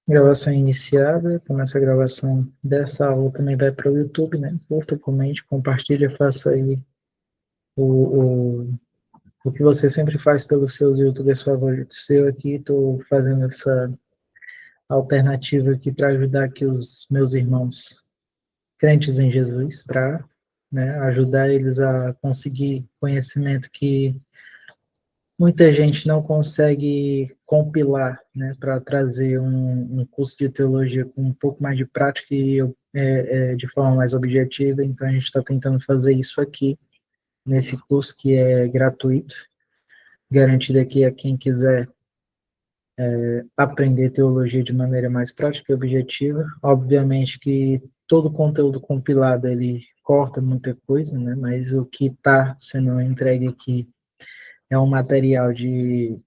Gravação iniciada, começa a gravação dessa aula, também vai para o YouTube, né? Curta, comente, compartilha, faça aí o, o, o que você sempre faz pelos seus YouTubers favoritos. Eu aqui estou fazendo essa alternativa aqui para ajudar aqui os meus irmãos crentes em Jesus, para, né, ajudar eles a conseguir conhecimento que muita gente não consegue compilar, né, para trazer um curso de teologia com um pouco mais de prática e de forma mais objetiva. Então a gente está tentando fazer isso aqui nesse curso que é gratuito, garantido aqui a quem quiser aprender teologia de maneira mais prática e objetiva. Obviamente que todo o conteúdo compilado ele corta muita coisa, né, mas o que está sendo entregue aqui é um material de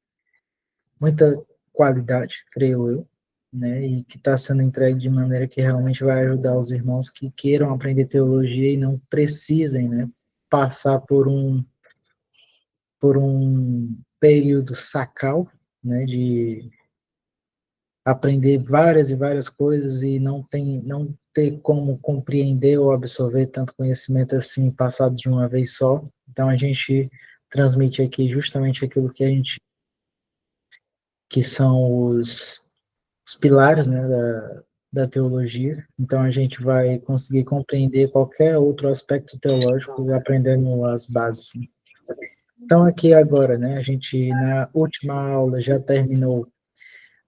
muita qualidade, creio eu, né, e que está sendo entregue de maneira que realmente vai ajudar os irmãos que queiram aprender teologia e não precisem, né, passar por um período sacal, né, de aprender várias e várias coisas e não ter como compreender ou absorver tanto conhecimento assim passado de uma vez só. Então a gente transmite aqui justamente aquilo que são os pilares, né, da teologia. Então a gente vai conseguir compreender qualquer outro aspecto teológico aprendendo as bases. Então aqui agora, né, a gente na última aula já terminou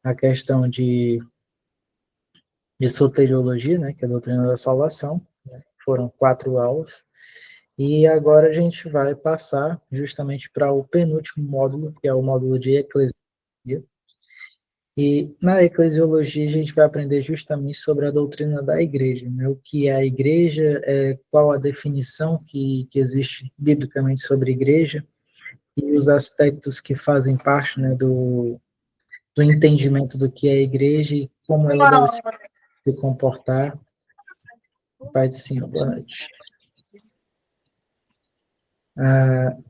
a questão de soteriologia, né, que é a doutrina da salvação. Né, foram 4 aulas. E agora a gente vai passar justamente para o penúltimo módulo, que é o módulo de eclesiologia. E na eclesiologia a gente vai aprender justamente sobre a doutrina da igreja, né? O que é a igreja, qual a definição que existe biblicamente sobre a igreja e os aspectos que fazem parte, né, do entendimento do que é a igreja e como ela deve se comportar. Pai de Senhor, boa noite.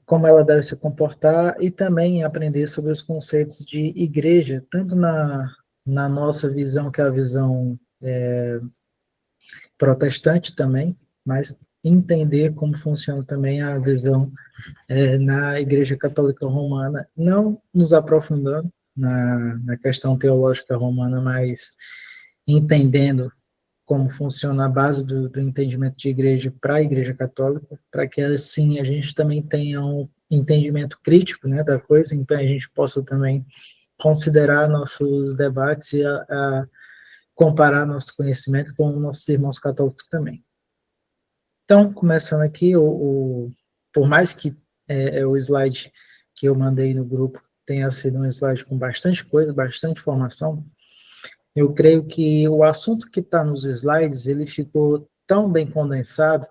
Como ela deve se comportar e também aprender sobre os conceitos de igreja, tanto na nossa visão, que é a visão protestante também, mas entender como funciona também a visão na Igreja Católica Romana, não nos aprofundando na questão teológica romana, mas entendendo como funciona a base do entendimento de igreja para a Igreja Católica, para que assim a gente também tenha um entendimento crítico, né, da coisa, então a gente possa também considerar nossos debates e a comparar nosso conhecimento com nossos irmãos católicos também. Então, começando aqui, por mais que o slide que eu mandei no grupo tenha sido um slide com bastante coisa, bastante informação, eu creio que o assunto que está nos slides, ele ficou tão bem condensado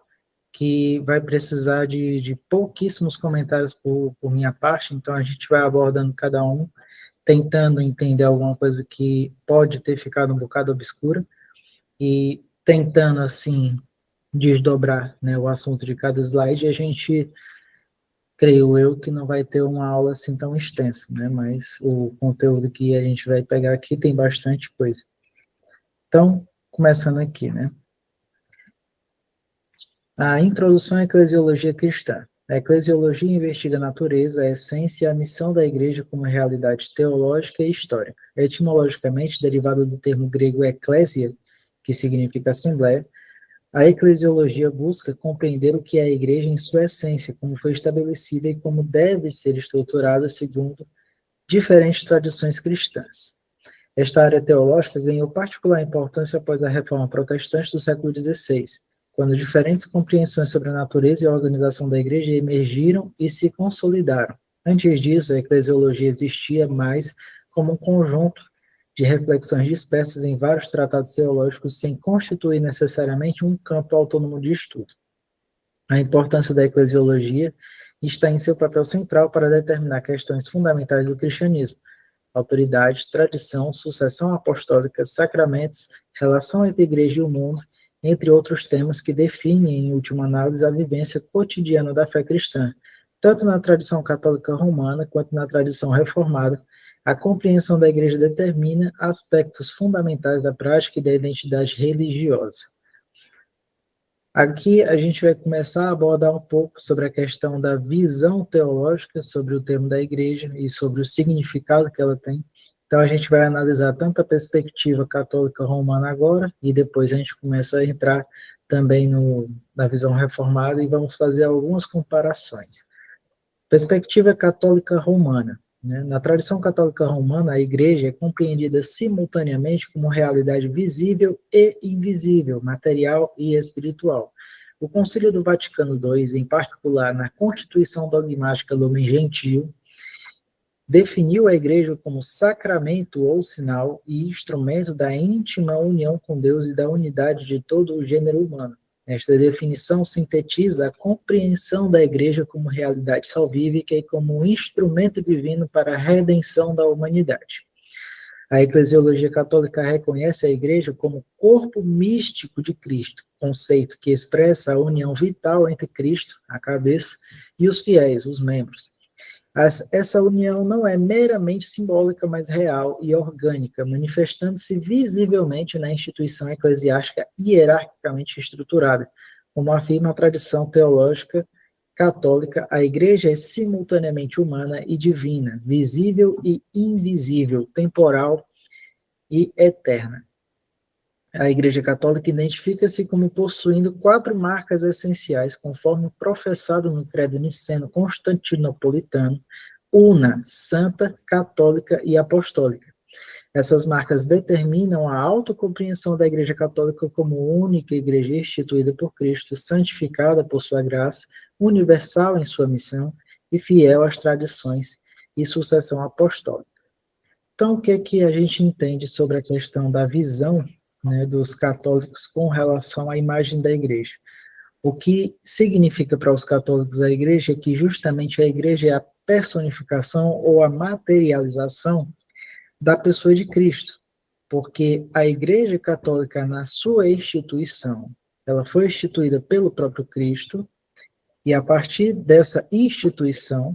que vai precisar de pouquíssimos comentários por minha parte, então a gente vai abordando cada um, tentando entender alguma coisa que pode ter ficado um bocado obscura e tentando, assim, desdobrar, né, o assunto de cada slide, e a gente, creio eu, que não vai ter uma aula assim tão extensa, né, mas o conteúdo que a gente vai pegar aqui tem bastante coisa. Então, começando aqui, né, a introdução à eclesiologia cristã. A eclesiologia investiga a natureza, a essência e a missão da igreja como realidade teológica e histórica. Etimologicamente, derivada do termo grego eklesia, que significa assembleia, a eclesiologia busca compreender o que é a igreja em sua essência, como foi estabelecida e como deve ser estruturada segundo diferentes tradições cristãs. Esta área teológica ganhou particular importância após a Reforma Protestante do século XVI, quando diferentes compreensões sobre a natureza e a organização da igreja emergiram e se consolidaram. Antes disso, a eclesiologia existia mais como um conjunto de reflexões dispersas em vários tratados teológicos sem constituir necessariamente um campo autônomo de estudo. A importância da eclesiologia está em seu papel central para determinar questões fundamentais do cristianismo: autoridade, tradição, sucessão apostólica, sacramentos, relação entre a igreja e o mundo, entre outros temas que definem, em última análise, a vivência cotidiana da fé cristã, tanto na tradição católica romana quanto na tradição reformada, A compreensão da igreja determina aspectos fundamentais da prática e da identidade religiosa. Aqui a gente vai começar a abordar um pouco sobre a questão da visão teológica sobre o termo da igreja e sobre o significado que ela tem. Então a gente vai analisar tanto a perspectiva católica romana agora, e depois a gente começa a entrar também na visão reformada e vamos fazer algumas comparações. Perspectiva católica romana. Na tradição católica romana, a igreja é compreendida simultaneamente como realidade visível e invisível, material e espiritual. O Concílio do Vaticano II, em particular na Constituição Dogmática Lumen Gentium, definiu a igreja como sacramento ou sinal e instrumento da íntima união com Deus e da unidade de todo o gênero humano. Esta definição sintetiza a compreensão da igreja como realidade salvífica e como um instrumento divino para a redenção da humanidade. A eclesiologia católica reconhece a igreja como corpo místico de Cristo, conceito que expressa a união vital entre Cristo, a cabeça, e os fiéis, os membros. Essa união não é meramente simbólica, mas real e orgânica, manifestando-se visivelmente na instituição eclesiástica hierarquicamente estruturada. Como afirma a tradição teológica católica, a igreja é simultaneamente humana e divina, visível e invisível, temporal e eterna. A Igreja Católica identifica-se como possuindo 4 marcas essenciais, conforme professado no Credo Niceno-Constantinopolitano: una, santa, católica e apostólica. Essas marcas determinam a autocompreensão da Igreja Católica como única igreja instituída por Cristo, santificada por sua graça, universal em sua missão e fiel às tradições e sucessão apostólica. Então, o que a gente entende sobre a questão da visão, dos católicos com relação à imagem da igreja? O que significa para os católicos a igreja é que justamente a igreja é a personificação ou a materialização da pessoa de Cristo, porque a igreja católica, na sua instituição, ela foi instituída pelo próprio Cristo, e a partir dessa instituição,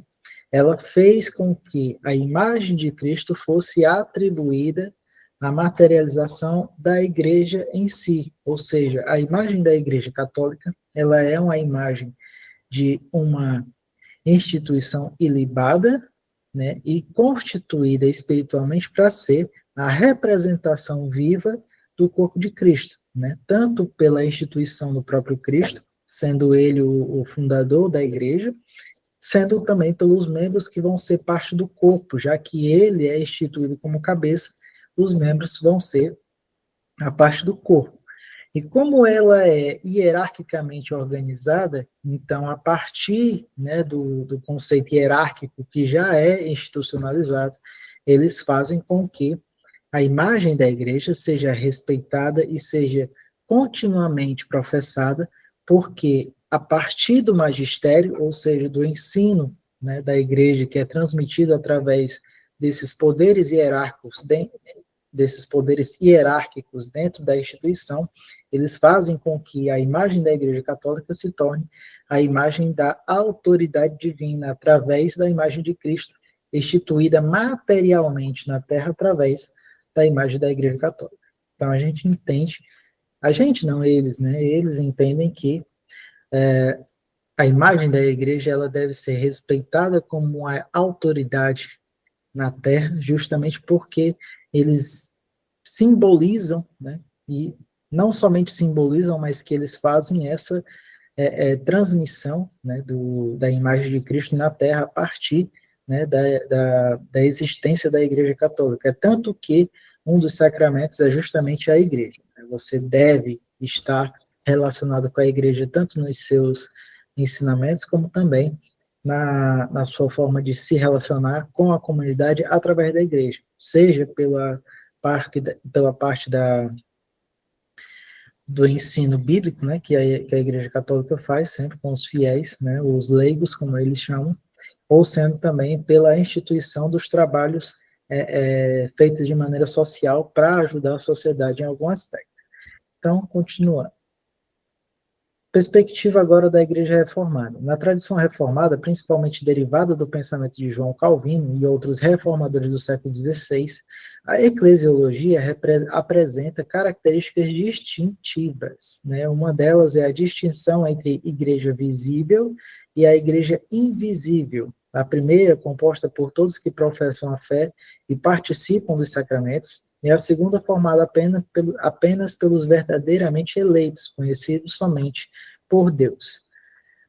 ela fez com que a imagem de Cristo fosse atribuída a materialização da igreja em si, ou seja, a imagem da igreja católica, ela é uma imagem de uma instituição ilibada, e constituída espiritualmente para ser a representação viva do corpo de Cristo, tanto pela instituição do próprio Cristo, sendo ele o fundador da igreja, sendo também pelos membros que vão ser parte do corpo, já que ele é instituído como cabeça, os membros vão ser a parte do corpo. E como ela é hierarquicamente organizada, então, a partir do conceito hierárquico que já é institucionalizado, eles fazem com que a imagem da igreja seja respeitada e seja continuamente professada, porque a partir do magistério, ou seja, do ensino da igreja, que é transmitido através desses poderes hierárquicos dentro da instituição, eles fazem com que a imagem da Igreja Católica se torne a imagem da autoridade divina, através da imagem de Cristo, instituída materialmente na Terra através da imagem da Igreja Católica. Então a gente entende, eles entendem que a imagem da Igreja ela deve ser respeitada como uma autoridade na Terra, justamente porque eles simbolizam, e não somente simbolizam, mas que eles fazem essa transmissão da imagem de Cristo na Terra a partir da existência da Igreja Católica. É tanto que um dos sacramentos é justamente a Igreja. Você deve estar relacionado com a Igreja tanto nos seus ensinamentos, como também na sua forma de se relacionar com a comunidade através da igreja, seja pela parte do ensino bíblico, que a Igreja Católica faz sempre com os fiéis, os leigos, como eles chamam, ou sendo também pela instituição dos trabalhos feitos de maneira social para ajudar a sociedade em algum aspecto. Então, continuando. Perspectiva agora da Igreja Reformada. Na tradição reformada, principalmente derivada do pensamento de João Calvino e outros reformadores do século XVI, a eclesiologia apresenta características distintivas, né? Uma delas é a distinção entre igreja visível e a igreja invisível. A primeira, composta por todos que professam a fé e participam dos sacramentos, e a segunda formada apenas pelos verdadeiramente eleitos, conhecidos somente por Deus.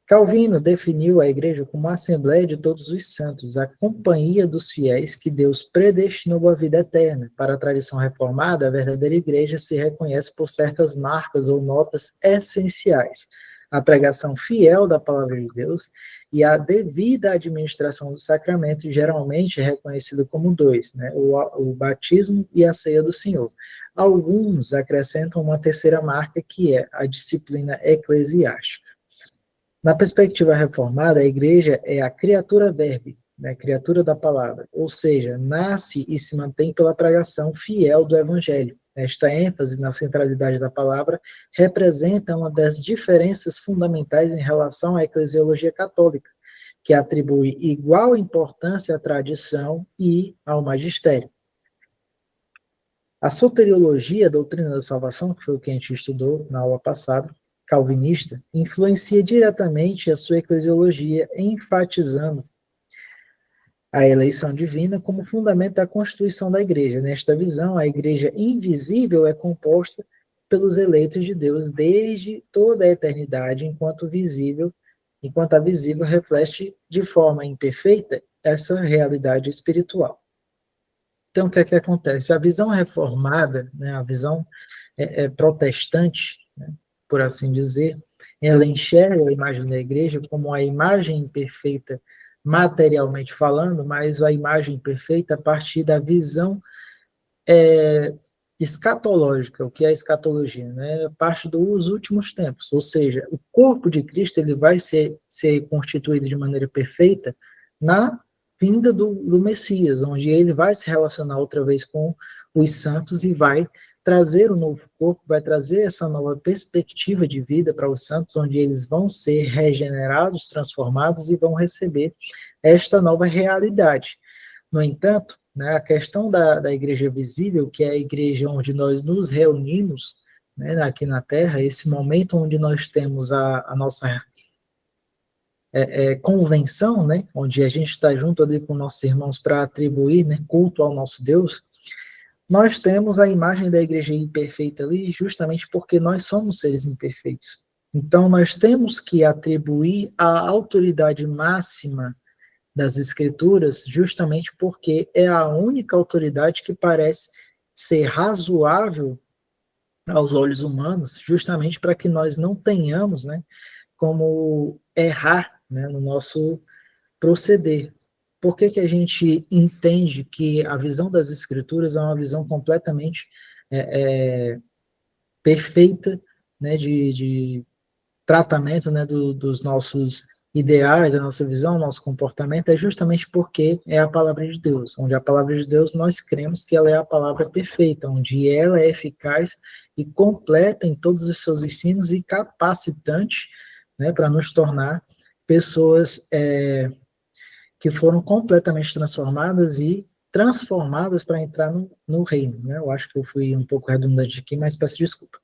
Calvino definiu a igreja como a assembleia de todos os santos, a companhia dos fiéis que Deus predestinou à vida eterna. Para a tradição reformada, a verdadeira igreja se reconhece por certas marcas ou notas essenciais: a pregação fiel da palavra de Deus e a devida administração do sacramento, geralmente reconhecido como dois, né? O batismo e a ceia do Senhor. Alguns acrescentam uma terceira marca, que é a disciplina eclesiástica. Na perspectiva reformada, a igreja é a criatura verbi, né? Criatura da palavra, ou seja, nasce e se mantém pela pregação fiel do evangelho. Esta ênfase na centralidade da palavra representa uma das diferenças fundamentais em relação à eclesiologia católica, que atribui igual importância à tradição e ao magistério. A soteriologia, a doutrina da salvação, que foi o que a gente estudou na aula passada, calvinista, influencia diretamente a sua eclesiologia, enfatizando a eleição divina como fundamento da constituição da igreja. Nesta visão, a igreja invisível é composta pelos eleitos de Deus desde toda a eternidade, enquanto a visível reflete de forma imperfeita essa realidade espiritual. Então, o que é que acontece? A visão reformada, né, a visão protestante, né, por assim dizer, ela enxerga a imagem da igreja como a imagem imperfeita, materialmente falando, mas a imagem perfeita a partir da visão escatológica. O que é a escatologia? Né? Parte dos últimos tempos, ou seja, o corpo de Cristo ele vai ser constituído de maneira perfeita na vinda do Messias, onde ele vai se relacionar outra vez com os santos e vai trazer o novo corpo, vai trazer essa nova perspectiva de vida para os santos, onde eles vão ser regenerados, transformados e vão receber esta nova realidade. No entanto, né, a questão da igreja visível, que é a igreja onde nós nos reunimos, né, aqui na Terra, esse momento onde nós temos a nossa convenção, né, onde a gente está junto ali com nossos irmãos para atribuir, né, culto ao nosso Deus, nós temos a imagem da igreja imperfeita ali justamente porque nós somos seres imperfeitos. Então, nós temos que atribuir a autoridade máxima das Escrituras justamente porque é a única autoridade que parece ser razoável aos olhos humanos, justamente para que nós não tenhamos, né, como errar, né, no nosso proceder. Por que que a gente entende que a visão das Escrituras é uma visão completamente perfeita, né, de tratamento, né, dos nossos ideais, da nossa visão, nosso comportamento, é justamente porque é a palavra de Deus, onde a palavra de Deus nós cremos que ela é a palavra perfeita, onde ela é eficaz e completa em todos os seus ensinos e capacitante, né, para nos tornar pessoas que foram completamente transformadas e transformadas para entrar no reino. Né? Eu acho que eu fui um pouco redundante aqui, mas peço desculpa.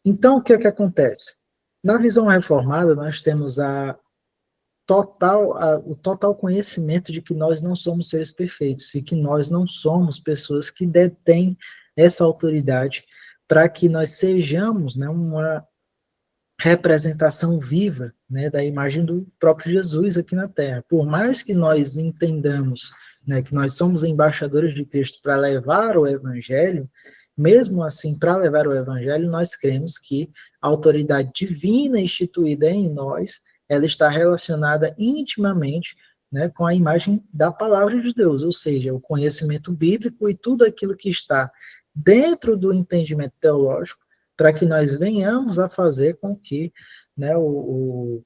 Então, o que é que acontece? Na visão reformada, nós temos o total conhecimento de que nós não somos seres perfeitos e que nós não somos pessoas que detêm essa autoridade para que nós sejamos, né, uma representação viva, né, da imagem do próprio Jesus aqui na Terra. Por mais que nós entendamos, né, que nós somos embaixadores de Cristo para levar o Evangelho, mesmo assim, para levar o Evangelho, nós cremos que a autoridade divina instituída em nós, ela está relacionada intimamente, né, com a imagem da palavra de Deus, ou seja, o conhecimento bíblico e tudo aquilo que está dentro do entendimento teológico, para que nós venhamos a fazer com que, né,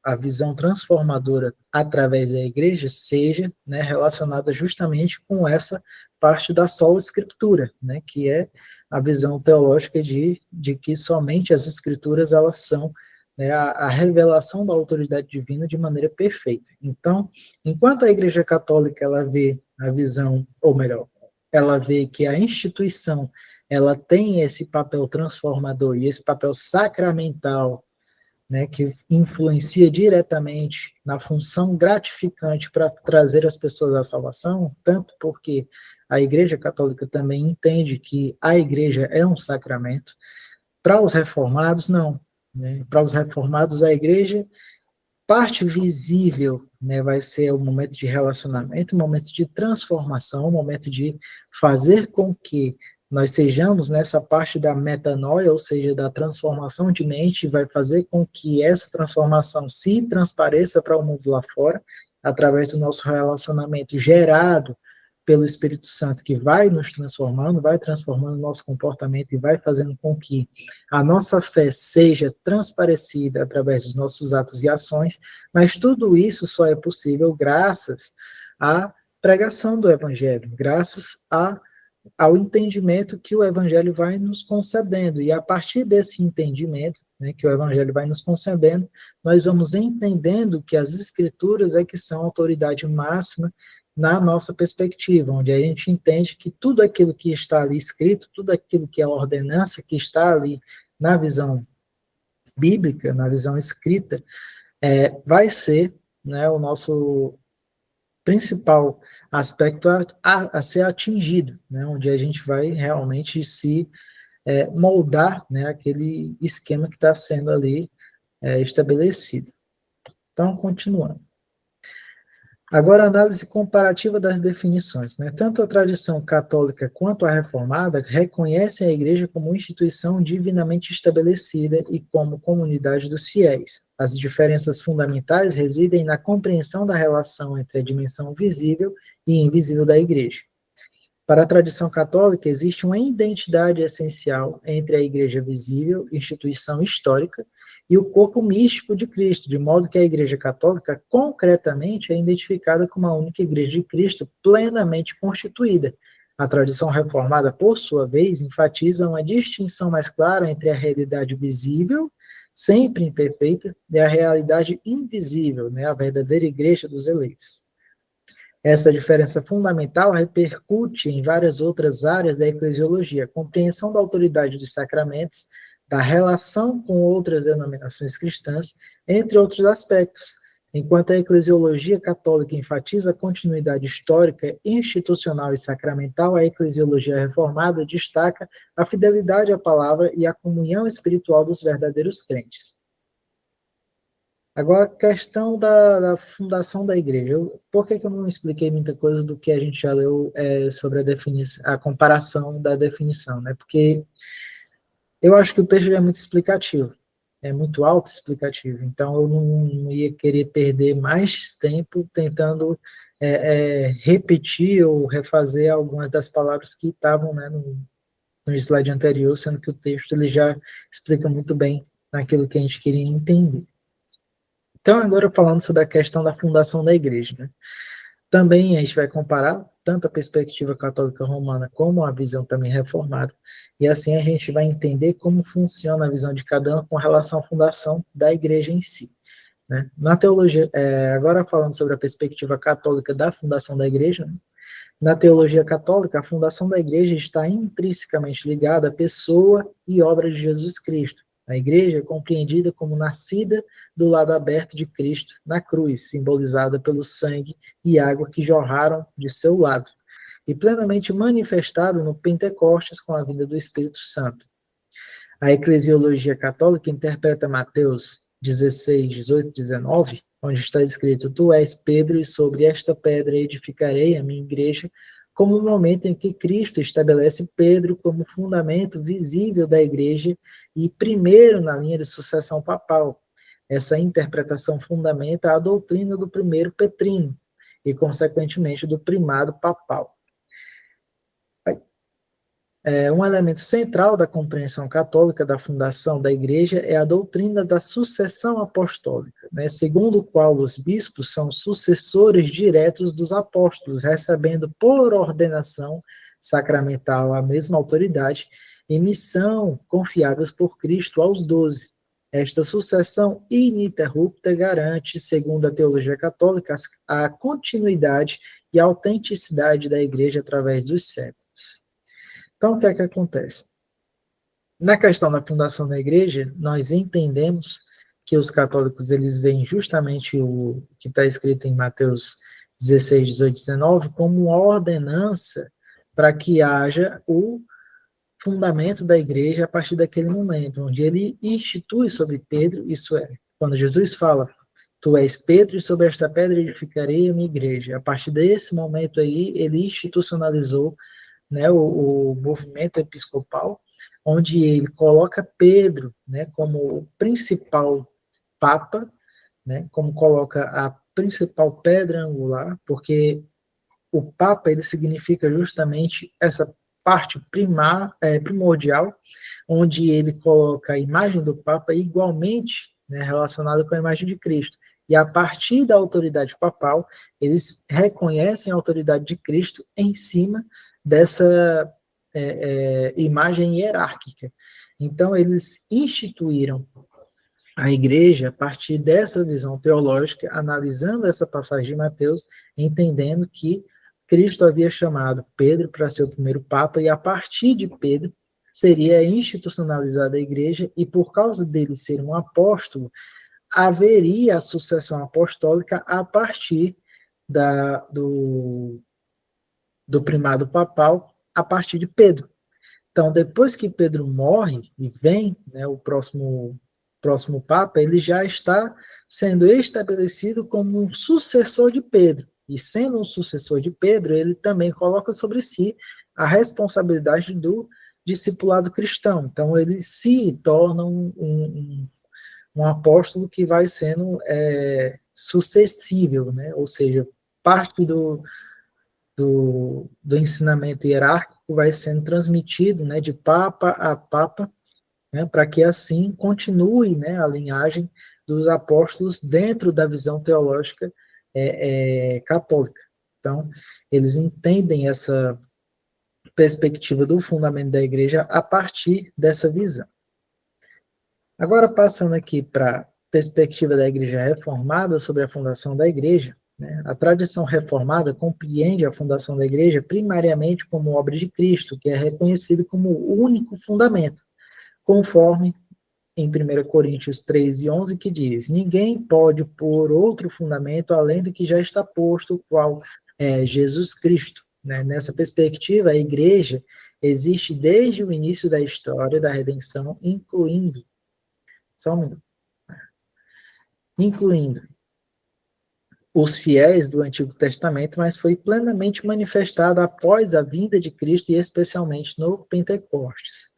a visão transformadora através da igreja seja, né, relacionada justamente com essa parte da sola escritura, né, que é a visão teológica de que somente as escrituras elas são né, a revelação da autoridade divina de maneira perfeita. Então, enquanto a Igreja Católica ela vê a visão, ou melhor, ela vê que a instituição ela tem esse papel transformador e esse papel sacramental, né, que influencia diretamente na função gratificante para trazer as pessoas à salvação, tanto porque a Igreja Católica também entende que a Igreja é um sacramento. Para os reformados, não. Né? Para os reformados, a Igreja, parte visível, né, vai ser o momento de relacionamento, o momento de transformação, o momento de fazer com que nós sejamos nessa parte da metanoia, ou seja, da transformação de mente, vai fazer com que essa transformação se transpareça para o mundo lá fora, através do nosso relacionamento gerado pelo Espírito Santo, que vai nos transformando, vai transformando o nosso comportamento e vai fazendo com que a nossa fé seja transparecida através dos nossos atos e ações, mas tudo isso só é possível graças à pregação do Evangelho, graças ao entendimento que o Evangelho vai nos concedendo. E a partir desse entendimento, né, que o Evangelho vai nos concedendo, nós vamos entendendo que as Escrituras é que são a autoridade máxima na nossa perspectiva, onde a gente entende que tudo aquilo que está ali escrito, tudo aquilo que é a ordenança que está ali na visão bíblica, na visão escrita, vai ser, né, o nosso principal aspecto a ser atingido, né, onde a gente vai realmente se moldar, né, aquele esquema que está sendo ali estabelecido. Então, continuando. Agora, a análise comparativa das definições. Né? Tanto a tradição católica quanto a reformada reconhecem a Igreja como instituição divinamente estabelecida e como comunidade dos fiéis. As diferenças fundamentais residem na compreensão da relação entre a dimensão visível e invisível da Igreja. Para a tradição católica, existe uma identidade essencial entre a Igreja visível, instituição histórica, e o corpo místico de Cristo, de modo que a Igreja Católica, concretamente, é identificada como a única Igreja de Cristo plenamente constituída. A tradição reformada, por sua vez, enfatiza uma distinção mais clara entre a realidade visível, sempre imperfeita, e a realidade invisível, né, a verdadeira Igreja dos eleitos. Essa diferença fundamental repercute em várias outras áreas da eclesiologia, compreensão da autoridade dos sacramentos, da relação com outras denominações cristãs, entre outros aspectos. Enquanto a eclesiologia católica enfatiza a continuidade histórica, institucional e sacramental, a eclesiologia reformada destaca a fidelidade à palavra e a comunhão espiritual dos verdadeiros crentes. Agora, a questão da fundação da igreja. Por que eu não expliquei muita coisa do que a gente já leu sobre a comparação da definição? Né? Porque eu acho que o texto é muito explicativo, é muito autoexplicativo, então eu não ia querer perder mais tempo tentando repetir ou refazer algumas das palavras que estavam, né, no slide anterior, sendo que o texto ele já explica muito bem aquilo que a gente queria entender. Então, agora falando sobre a questão da fundação da igreja, né? Também a gente vai comparar tanto a perspectiva católica romana como a visão também reformada, e assim a gente vai entender como funciona a visão de cada um com relação à fundação da igreja em si. Né? Na teologia, agora falando sobre a perspectiva católica da fundação da igreja, né? Na teologia católica, a fundação da igreja está intrinsecamente ligada à pessoa e obra de Jesus Cristo. A igreja é compreendida como nascida do lado aberto de Cristo na cruz, simbolizada pelo sangue e água que jorraram de seu lado, e plenamente manifestado no Pentecostes com a vinda do Espírito Santo. A eclesiologia católica interpreta Mateus 16, 18, 19, onde está escrito: Tu és Pedro, e sobre esta pedra edificarei a minha igreja, como o momento em que Cristo estabelece Pedro como fundamento visível da igreja e primeiro na linha de sucessão papal. Essa interpretação fundamenta a doutrina do primeiro petrino e, consequentemente, do primado papal. Um elemento central da compreensão católica da fundação da igreja é a doutrina da sucessão apostólica, né, segundo o qual os bispos são sucessores diretos dos apóstolos, recebendo por ordenação sacramental a mesma autoridade e missão confiadas por Cristo aos 12. Esta sucessão ininterrupta garante, segundo a teologia católica, a continuidade e a autenticidade da igreja através dos séculos. Então, o que é que acontece? Na questão da fundação da igreja, nós entendemos que os católicos eles veem justamente o que está escrito em Mateus 16, 18, 19 como uma ordenança para que haja o fundamento da igreja a partir daquele momento, onde ele institui sobre Pedro, isso é, quando Jesus fala, tu és Pedro e sobre esta pedra edificarei a minha igreja. A partir desse momento aí, ele institucionalizou, né, o movimento episcopal, onde ele coloca Pedro, né, como o principal papa, né, como coloca a principal pedra angular, porque o papa ele significa justamente essa parte primordial, onde ele coloca a imagem do papa igualmente, né, relacionada com a imagem de Cristo. E a partir da autoridade papal, eles reconhecem a autoridade de Cristo em cima dessa imagem hierárquica. Então, eles instituíram a igreja a partir dessa visão teológica, analisando essa passagem de Mateus, entendendo que Cristo havia chamado Pedro para ser o primeiro papa, e a partir de Pedro seria institucionalizada a igreja, e por causa dele ser um apóstolo, haveria a sucessão apostólica a partir do primado papal, a partir de Pedro. Então, depois que Pedro morre e vem, né, o próximo Papa, ele já está sendo estabelecido como um sucessor de Pedro. E sendo um sucessor de Pedro, ele também coloca sobre si a responsabilidade do discipulado cristão. Então, ele se torna um apóstolo que vai sendo sucessível, né? Ou seja, parte do ensinamento hierárquico vai sendo transmitido, né, de papa a papa, né, para que assim continue, né, a linhagem dos apóstolos dentro da visão teológica católica. Então, eles entendem essa perspectiva do fundamento da igreja a partir dessa visão. Agora, passando aqui para a perspectiva da igreja reformada sobre a fundação da igreja, né, a tradição reformada compreende a fundação da igreja primariamente como obra de Cristo, que é reconhecido como o único fundamento, conforme em 1 Coríntios 3:11, que diz: ninguém pode pôr outro fundamento além do que já está posto, o qual é Jesus Cristo. Né? Nessa perspectiva, a igreja existe desde o início da história da redenção, incluindo os fiéis do Antigo Testamento, mas foi plenamente manifestada após a vinda de Cristo e especialmente no Pentecostes.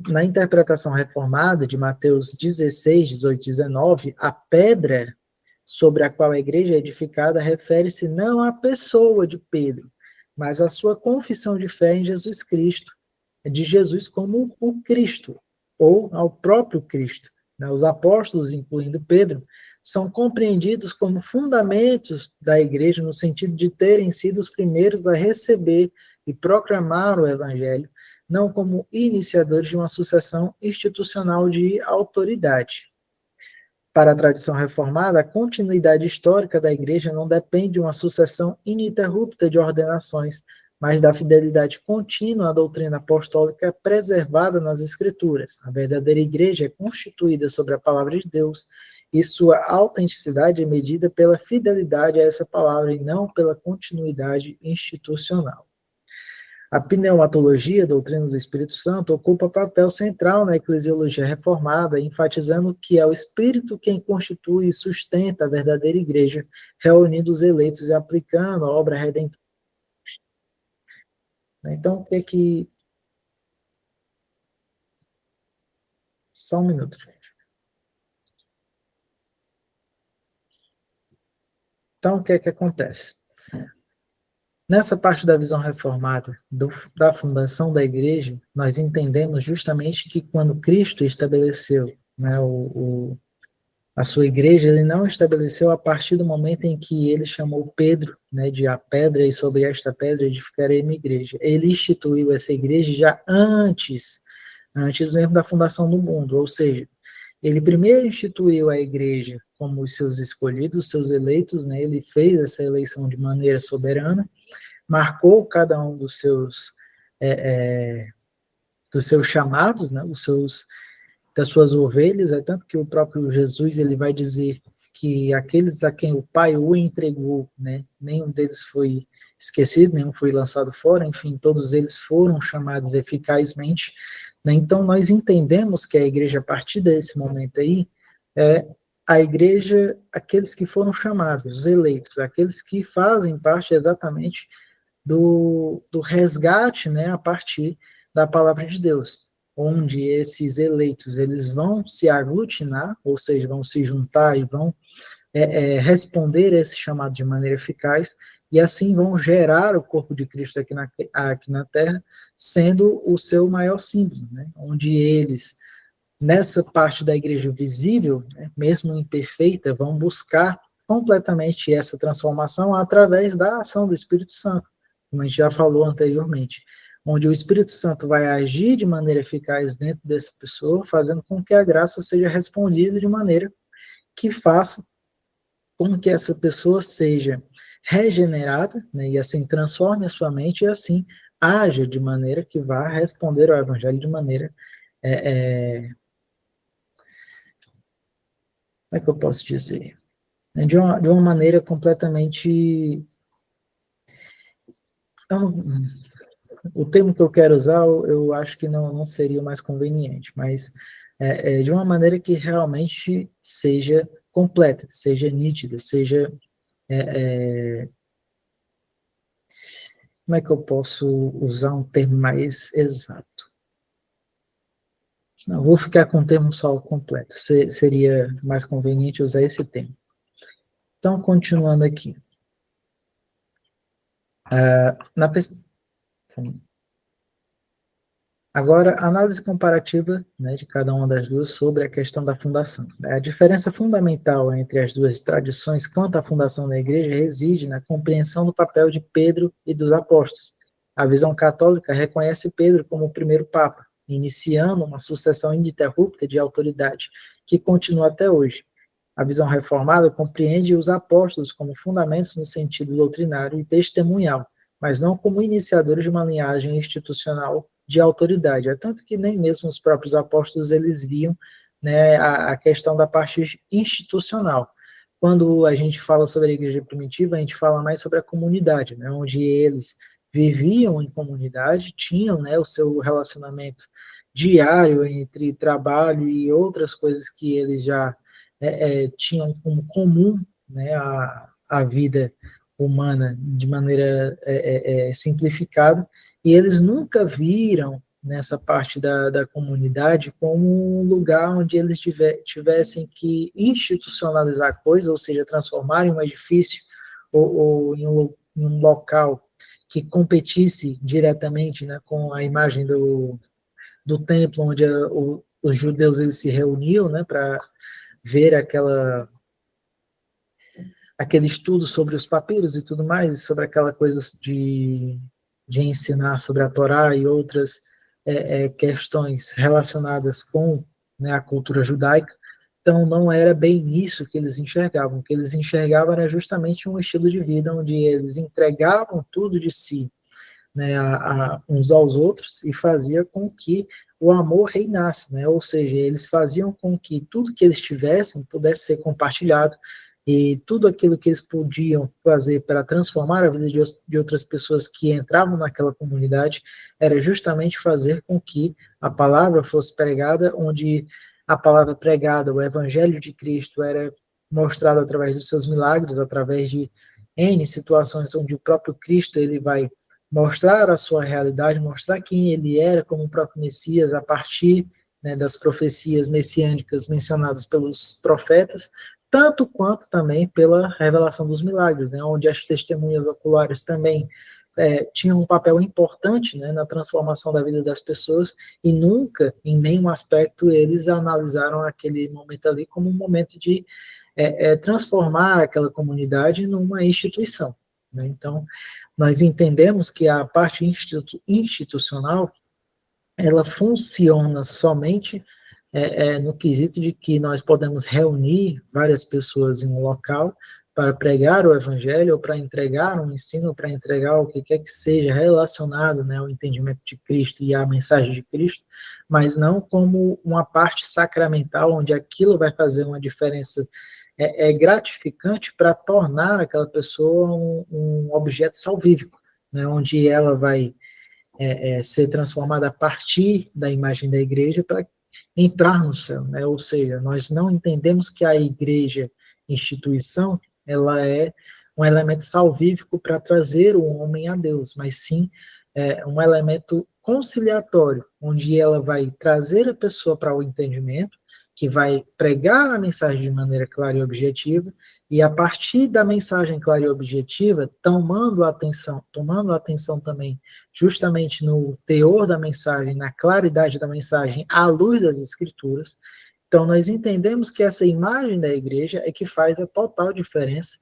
Na interpretação reformada de Mateus 16, 18 e 19, a pedra sobre a qual a igreja é edificada refere-se não à pessoa de Pedro, mas à sua confissão de fé em Jesus Cristo, de Jesus como o Cristo, ou ao próprio Cristo. Os apóstolos, incluindo Pedro, são compreendidos como fundamentos da igreja no sentido de terem sido os primeiros a receber e proclamar o evangelho, não como iniciadores de uma sucessão institucional de autoridade. Para a tradição reformada, a continuidade histórica da igreja não depende de uma sucessão ininterrupta de ordenações, mas da fidelidade contínua à doutrina apostólica preservada nas Escrituras. A verdadeira igreja é constituída sobre a palavra de Deus, e sua autenticidade é medida pela fidelidade a essa palavra e não pela continuidade institucional. A pneumatologia, a doutrina do Espírito Santo, ocupa papel central na eclesiologia reformada, enfatizando que é o Espírito quem constitui e sustenta a verdadeira igreja, reunindo os eleitos e aplicando a obra redentora. Então, o que é que... Só um minuto, gente. Então, o que é que acontece? Nessa parte da visão reformada da fundação da igreja, nós entendemos justamente que quando Cristo estabeleceu, né, a sua igreja, ele não estabeleceu a partir do momento em que ele chamou Pedro, né, de a pedra, e sobre esta pedra edificarei minha igreja. Ele instituiu essa igreja já antes mesmo da fundação do mundo, ou seja, Ele primeiro instituiu a igreja como os seus escolhidos, os seus eleitos, né? Ele fez essa eleição de maneira soberana, marcou cada um dos seus chamados, né? Das suas ovelhas, é tanto que o próprio Jesus ele vai dizer que aqueles a quem o Pai o entregou, né? Nenhum deles foi esquecido, nenhum foi lançado fora, enfim, todos eles foram chamados eficazmente, né? Então, nós entendemos que a igreja, a partir desse momento aí, é a igreja, aqueles que foram chamados, os eleitos, aqueles que fazem parte exatamente do resgate, né, a partir da palavra de Deus, onde esses eleitos eles vão se aglutinar, ou seja, vão se juntar e vão responder esse chamado de maneira eficaz, e assim vão gerar o corpo de Cristo aqui na Terra, sendo o seu maior símbolo, né? Onde eles, nessa parte da igreja visível, né, mesmo imperfeita, vão buscar completamente essa transformação através da ação do Espírito Santo, como a gente já falou anteriormente, onde o Espírito Santo vai agir de maneira eficaz dentro dessa pessoa, fazendo com que a graça seja respondida de maneira que faça com que essa pessoa seja regenerada, né, e assim transforme a sua mente e assim haja de maneira que vá responder ao Evangelho de maneira, como é que eu posso dizer? De uma maneira completamente... o termo que eu quero usar, eu acho que não seria o mais conveniente, mas de uma maneira que realmente seja completa, seja nítida, seja... como é que eu posso usar um termo mais exato? Não, vou ficar com o termo só completo. Seria mais conveniente usar esse termo. Então, continuando aqui. Agora, análise comparativa, né, de cada uma das duas sobre a questão da fundação. A diferença fundamental entre as duas tradições quanto à fundação da igreja reside na compreensão do papel de Pedro e dos apóstolos. A visão católica reconhece Pedro como o primeiro papa, iniciando uma sucessão ininterrupta de autoridade, que continua até hoje. A visão reformada compreende os apóstolos como fundamentos no sentido doutrinário e testemunhal, mas não como iniciadores de uma linhagem institucional de autoridade. É tanto que nem mesmo os próprios apóstolos eles viam, né, a questão da parte institucional. Quando a gente fala sobre a igreja primitiva, a gente fala mais sobre a comunidade, né, onde eles viviam em comunidade, tinham, né, o seu relacionamento diário entre trabalho e outras coisas que eles já tinham como comum, né, a vida humana de maneira simplificada, e eles nunca viram nessa parte da comunidade como um lugar onde eles tivessem que institucionalizar coisas, ou seja, transformar em um edifício ou em um local que competisse diretamente, né, com a imagem do templo onde os judeus eles se reuniam, né, para ver aquele estudo sobre os papiros e tudo mais, sobre aquela coisa de ensinar sobre a Torá e outras questões relacionadas com, né, a cultura judaica. Então, não era bem isso que eles enxergavam. O que eles enxergavam era justamente um estilo de vida onde eles entregavam tudo de si, né, uns aos outros e fazia com que o amor reinasse, né? Ou seja, eles faziam com que tudo que eles tivessem pudesse ser compartilhado e tudo aquilo que eles podiam fazer para transformar a vida de outras pessoas que entravam naquela comunidade era justamente fazer com que a palavra fosse pregada, onde a palavra pregada, o evangelho de Cristo era mostrado através dos seus milagres, através de N situações onde o próprio Cristo ele vai mostrar a sua realidade, mostrar quem ele era como o próprio Messias a partir, né, das profecias messiânicas mencionadas pelos profetas, tanto quanto também pela revelação dos milagres, né, onde as testemunhas oculares também tinham um papel importante, né, na transformação da vida das pessoas e nunca, em nenhum aspecto, eles analisaram aquele momento ali como um momento de transformar aquela comunidade numa instituição, né? Então, nós entendemos que a parte institucional ela funciona somente no quesito de que nós podemos reunir várias pessoas em um local para pregar o evangelho, ou para entregar um ensino, ou para entregar o que quer que seja relacionado, né, ao entendimento de Cristo e à mensagem de Cristo, mas não como uma parte sacramental, onde aquilo vai fazer uma diferença gratificante para tornar aquela pessoa um objeto salvífico, né, onde ela vai ser transformada a partir da imagem da igreja para entrar no céu, né? Ou seja, nós não entendemos que a igreja, instituição, ela é um elemento salvífico para trazer o homem a Deus, mas sim um elemento conciliatório, onde ela vai trazer a pessoa para o entendimento, que vai pregar a mensagem de maneira clara e objetiva, e a partir da mensagem clara e objetiva, tomando atenção também justamente no teor da mensagem, na claridade da mensagem, à luz das Escrituras. Então, nós entendemos que essa imagem da igreja é que faz a total diferença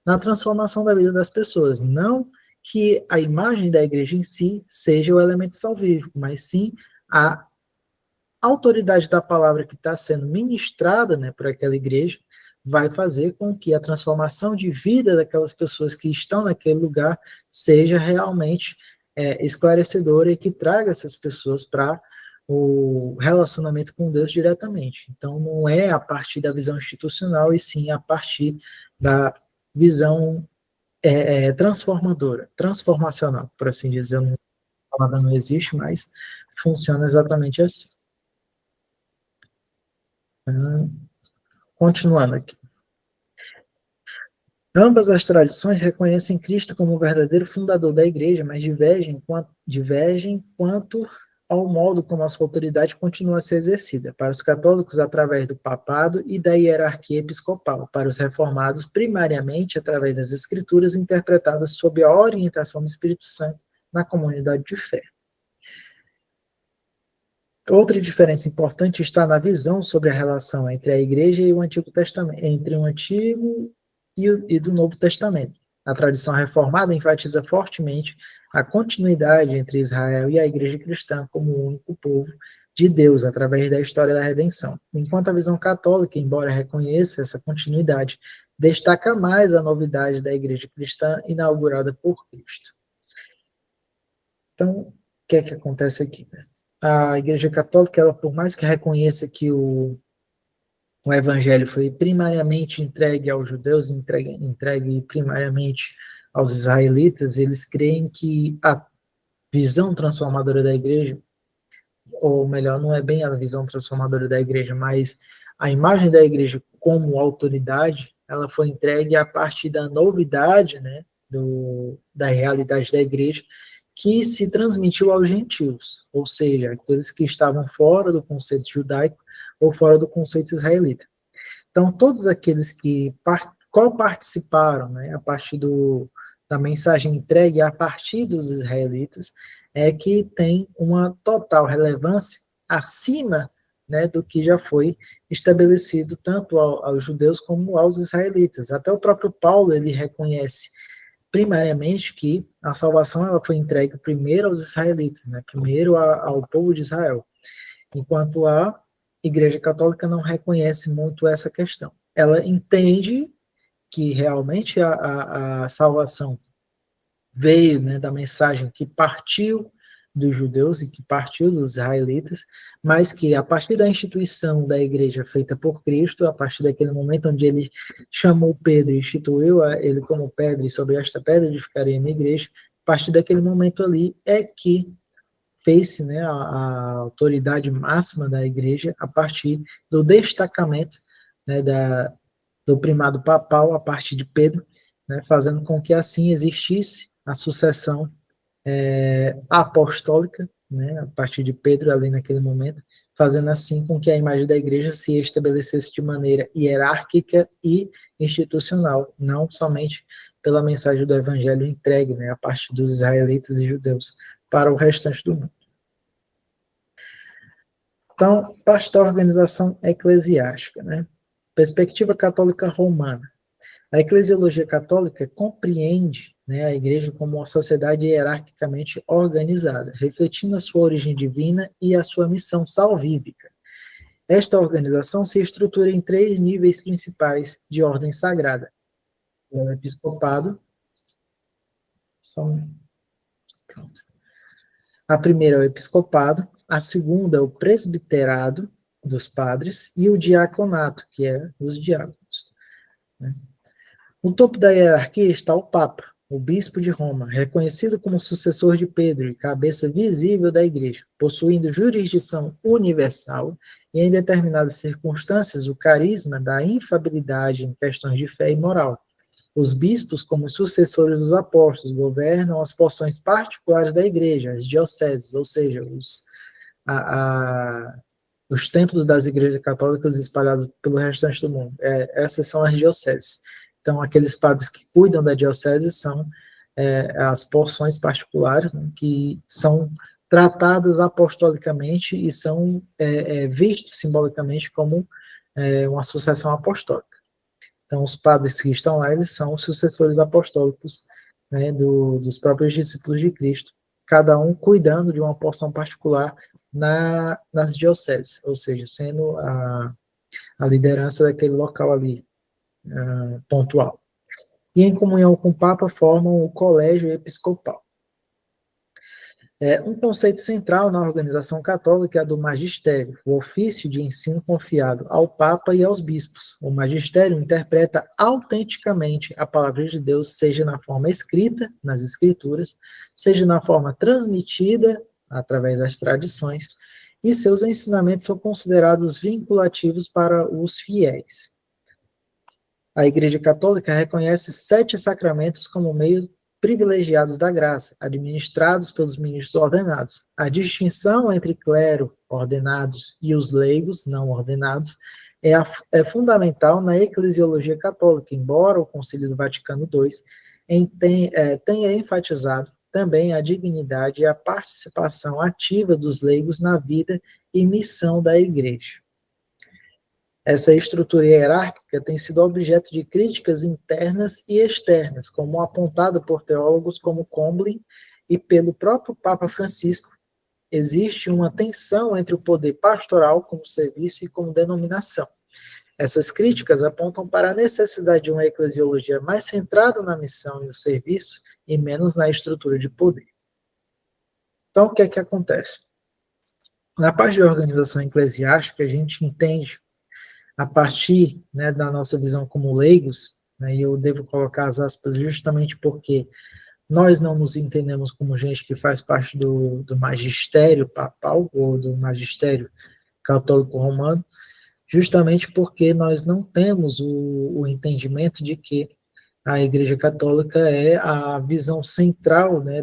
na transformação da vida das pessoas. Não que a imagem da igreja em si seja o elemento salvífico, mas sim a autoridade da palavra que está sendo ministrada, né, por aquela igreja, vai fazer com que a transformação de vida daquelas pessoas que estão naquele lugar seja realmente esclarecedora e que traga essas pessoas para o relacionamento com Deus diretamente. Então, não é a partir da visão institucional, e sim a partir da visão transformadora, transformacional, por assim dizer. A palavra não existe, mas funciona exatamente assim. Continuando aqui. Ambas as tradições reconhecem Cristo como o verdadeiro fundador da igreja, mas divergem quanto ao modo como a sua autoridade continua a ser exercida. Para os católicos, através do papado e da hierarquia episcopal. Para os reformados, primariamente através das escrituras interpretadas sob a orientação do Espírito Santo na comunidade de fé. Outra diferença importante está na visão sobre a relação entre a Igreja e o Antigo Testamento, entre o Antigo e do Novo Testamento. A tradição reformada enfatiza fortemente a continuidade entre Israel e a Igreja cristã como o único povo de Deus através da história da redenção, enquanto a visão católica, embora reconheça essa continuidade, destaca mais a novidade da Igreja cristã inaugurada por Cristo. Então, o que é que acontece aqui, né? A Igreja Católica, ela, por mais que reconheça que o Evangelho foi primariamente entregue aos judeus, entregue primariamente aos israelitas, eles creem que a visão transformadora da Igreja, ou melhor, não é bem a visão transformadora da Igreja, mas a imagem da Igreja como autoridade, ela foi entregue a partir da novidade, né, da realidade da Igreja, que se transmitiu aos gentios, ou seja, aqueles que estavam fora do conceito judaico ou fora do conceito israelita. Então, todos aqueles que participaram, né, a partir da mensagem entregue a partir dos israelitas, é que tem uma total relevância acima, né, do que já foi estabelecido tanto aos judeus como aos israelitas. Até o próprio Paulo, ele reconhece primariamente que a salvação ela foi entregue primeiro aos israelitas, né? Primeiro ao povo de Israel, enquanto a Igreja Católica não reconhece muito essa questão. Ela entende que realmente a salvação veio, né, da mensagem que partiu dos judeus e que partiu dos israelitas, mas que a partir da instituição da igreja feita por Cristo, a partir daquele momento onde ele chamou Pedro e instituiu ele como pedra, e sobre esta pedra edificarei a minha igreja, a partir daquele momento ali é que fez-se, né, a autoridade máxima da igreja a partir do destacamento, né, do primado papal a partir de Pedro, né, fazendo com que assim existisse a sucessão apostólica, né, a partir de Pedro ali naquele momento, fazendo assim com que a imagem da igreja se estabelecesse de maneira hierárquica e institucional, não somente pela mensagem do evangelho entregue, né, a partir dos israelitas e judeus para o restante do mundo. Então, parte da organização eclesiástica, né? Perspectiva católica romana. A eclesiologia católica compreende, né, a igreja como uma sociedade hierarquicamente organizada, refletindo a sua origem divina e a sua missão salvífica. Esta organização se estrutura em 3 níveis principais de ordem sagrada. O episcopado, pronto. A primeira é o episcopado, a segunda é o presbiterado dos padres e o diaconato, que é os diáconos. Né? No topo da hierarquia está o Papa, o bispo de Roma, reconhecido como sucessor de Pedro e cabeça visível da Igreja, possuindo jurisdição universal e, em determinadas circunstâncias, o carisma da infabilidade em questões de fé e moral. Os bispos, como sucessores dos apóstolos, governam as porções particulares da Igreja, as dioceses, ou seja, os templos das igrejas católicas espalhados pelo restante do mundo. Essas são as dioceses. Então, aqueles padres que cuidam da diocese são as porções particulares, né, que são tratadas apostolicamente e são vistos simbolicamente como uma sucessão apostólica. Então, os padres que estão lá, eles são os sucessores apostólicos, né, dos próprios discípulos de Cristo, cada um cuidando de uma porção particular nas dioceses, ou seja, sendo a liderança daquele local ali, pontual. E em comunhão com o Papa formam o colégio episcopal. Um conceito central na organização católica é a do magistério, o ofício de ensino confiado ao Papa e aos bispos. O magistério interpreta autenticamente a palavra de Deus, seja na forma escrita, nas escrituras, seja na forma transmitida, através das tradições, e seus ensinamentos são considerados vinculativos para os fiéis. A Igreja Católica reconhece 7 sacramentos como meio privilegiados da graça, administrados pelos ministros ordenados. A distinção entre clero, ordenados, e os leigos, não ordenados, é fundamental na eclesiologia católica, embora o Concílio do Vaticano II tenha enfatizado também a dignidade e a participação ativa dos leigos na vida e missão da Igreja. Essa estrutura hierárquica tem sido objeto de críticas internas e externas, como apontado por teólogos como Comblen e pelo próprio Papa Francisco. Existe uma tensão entre o poder pastoral como serviço e como denominação. Essas críticas apontam para a necessidade de uma eclesiologia mais centrada na missão e no serviço e menos na estrutura de poder. Então, o que é que acontece? Na parte de organização eclesiástica, a gente entende a partir, né, da nossa visão como leigos, né, e eu devo colocar as aspas justamente porque nós não nos entendemos como gente que faz parte do magistério papal ou do magistério católico romano, justamente porque nós não temos o entendimento de que a Igreja Católica é a visão central, né,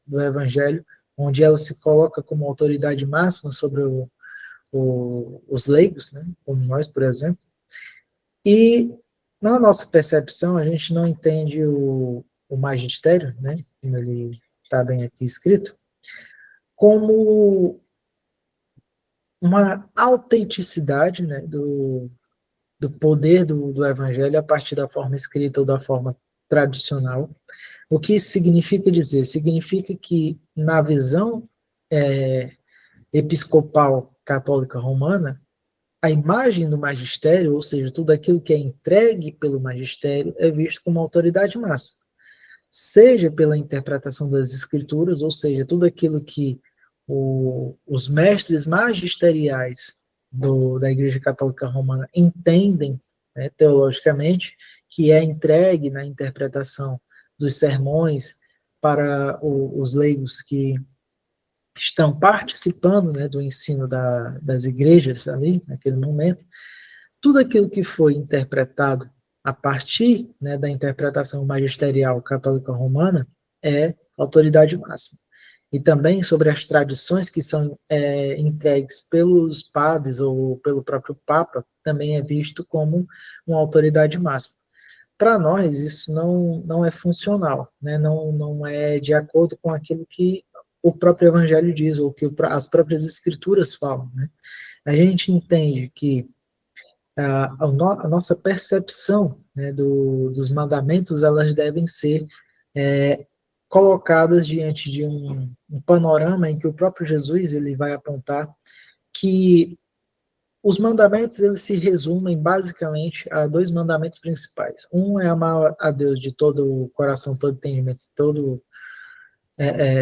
do Evangelho, onde ela se coloca como autoridade máxima sobre os leigos, né, como nós, por exemplo. E na nossa percepção, a gente não entende o magistério, né, como ele está bem aqui escrito, como uma autenticidade, né, do poder do evangelho a partir da forma escrita ou da forma tradicional. O que isso significa dizer? Significa que, na visão episcopal católica romana, a imagem do magistério, ou seja, tudo aquilo que é entregue pelo magistério, é visto como autoridade máxima. Seja pela interpretação das escrituras, ou seja, tudo aquilo que os mestres magisteriais da Igreja Católica Romana entendem, né, teologicamente, que é entregue na interpretação dos sermões para os leigos que estão participando, né, do ensino das igrejas ali, naquele momento. Tudo aquilo que foi interpretado a partir, né, da interpretação magisterial católica romana é autoridade máxima. E também sobre as tradições que são entregues pelos padres ou pelo próprio Papa, também é visto como uma autoridade máxima. Para nós, isso não é funcional, né? Não é de acordo com aquilo que o próprio Evangelho diz, ou que as próprias Escrituras falam. Né? A gente entende que a nossa percepção, né, dos mandamentos, elas devem ser colocadas diante de um panorama em que o próprio Jesus ele vai apontar que Os mandamentos, eles se resumem basicamente a dois mandamentos principais. Um é amar a Deus de todo o coração, todo entendimento,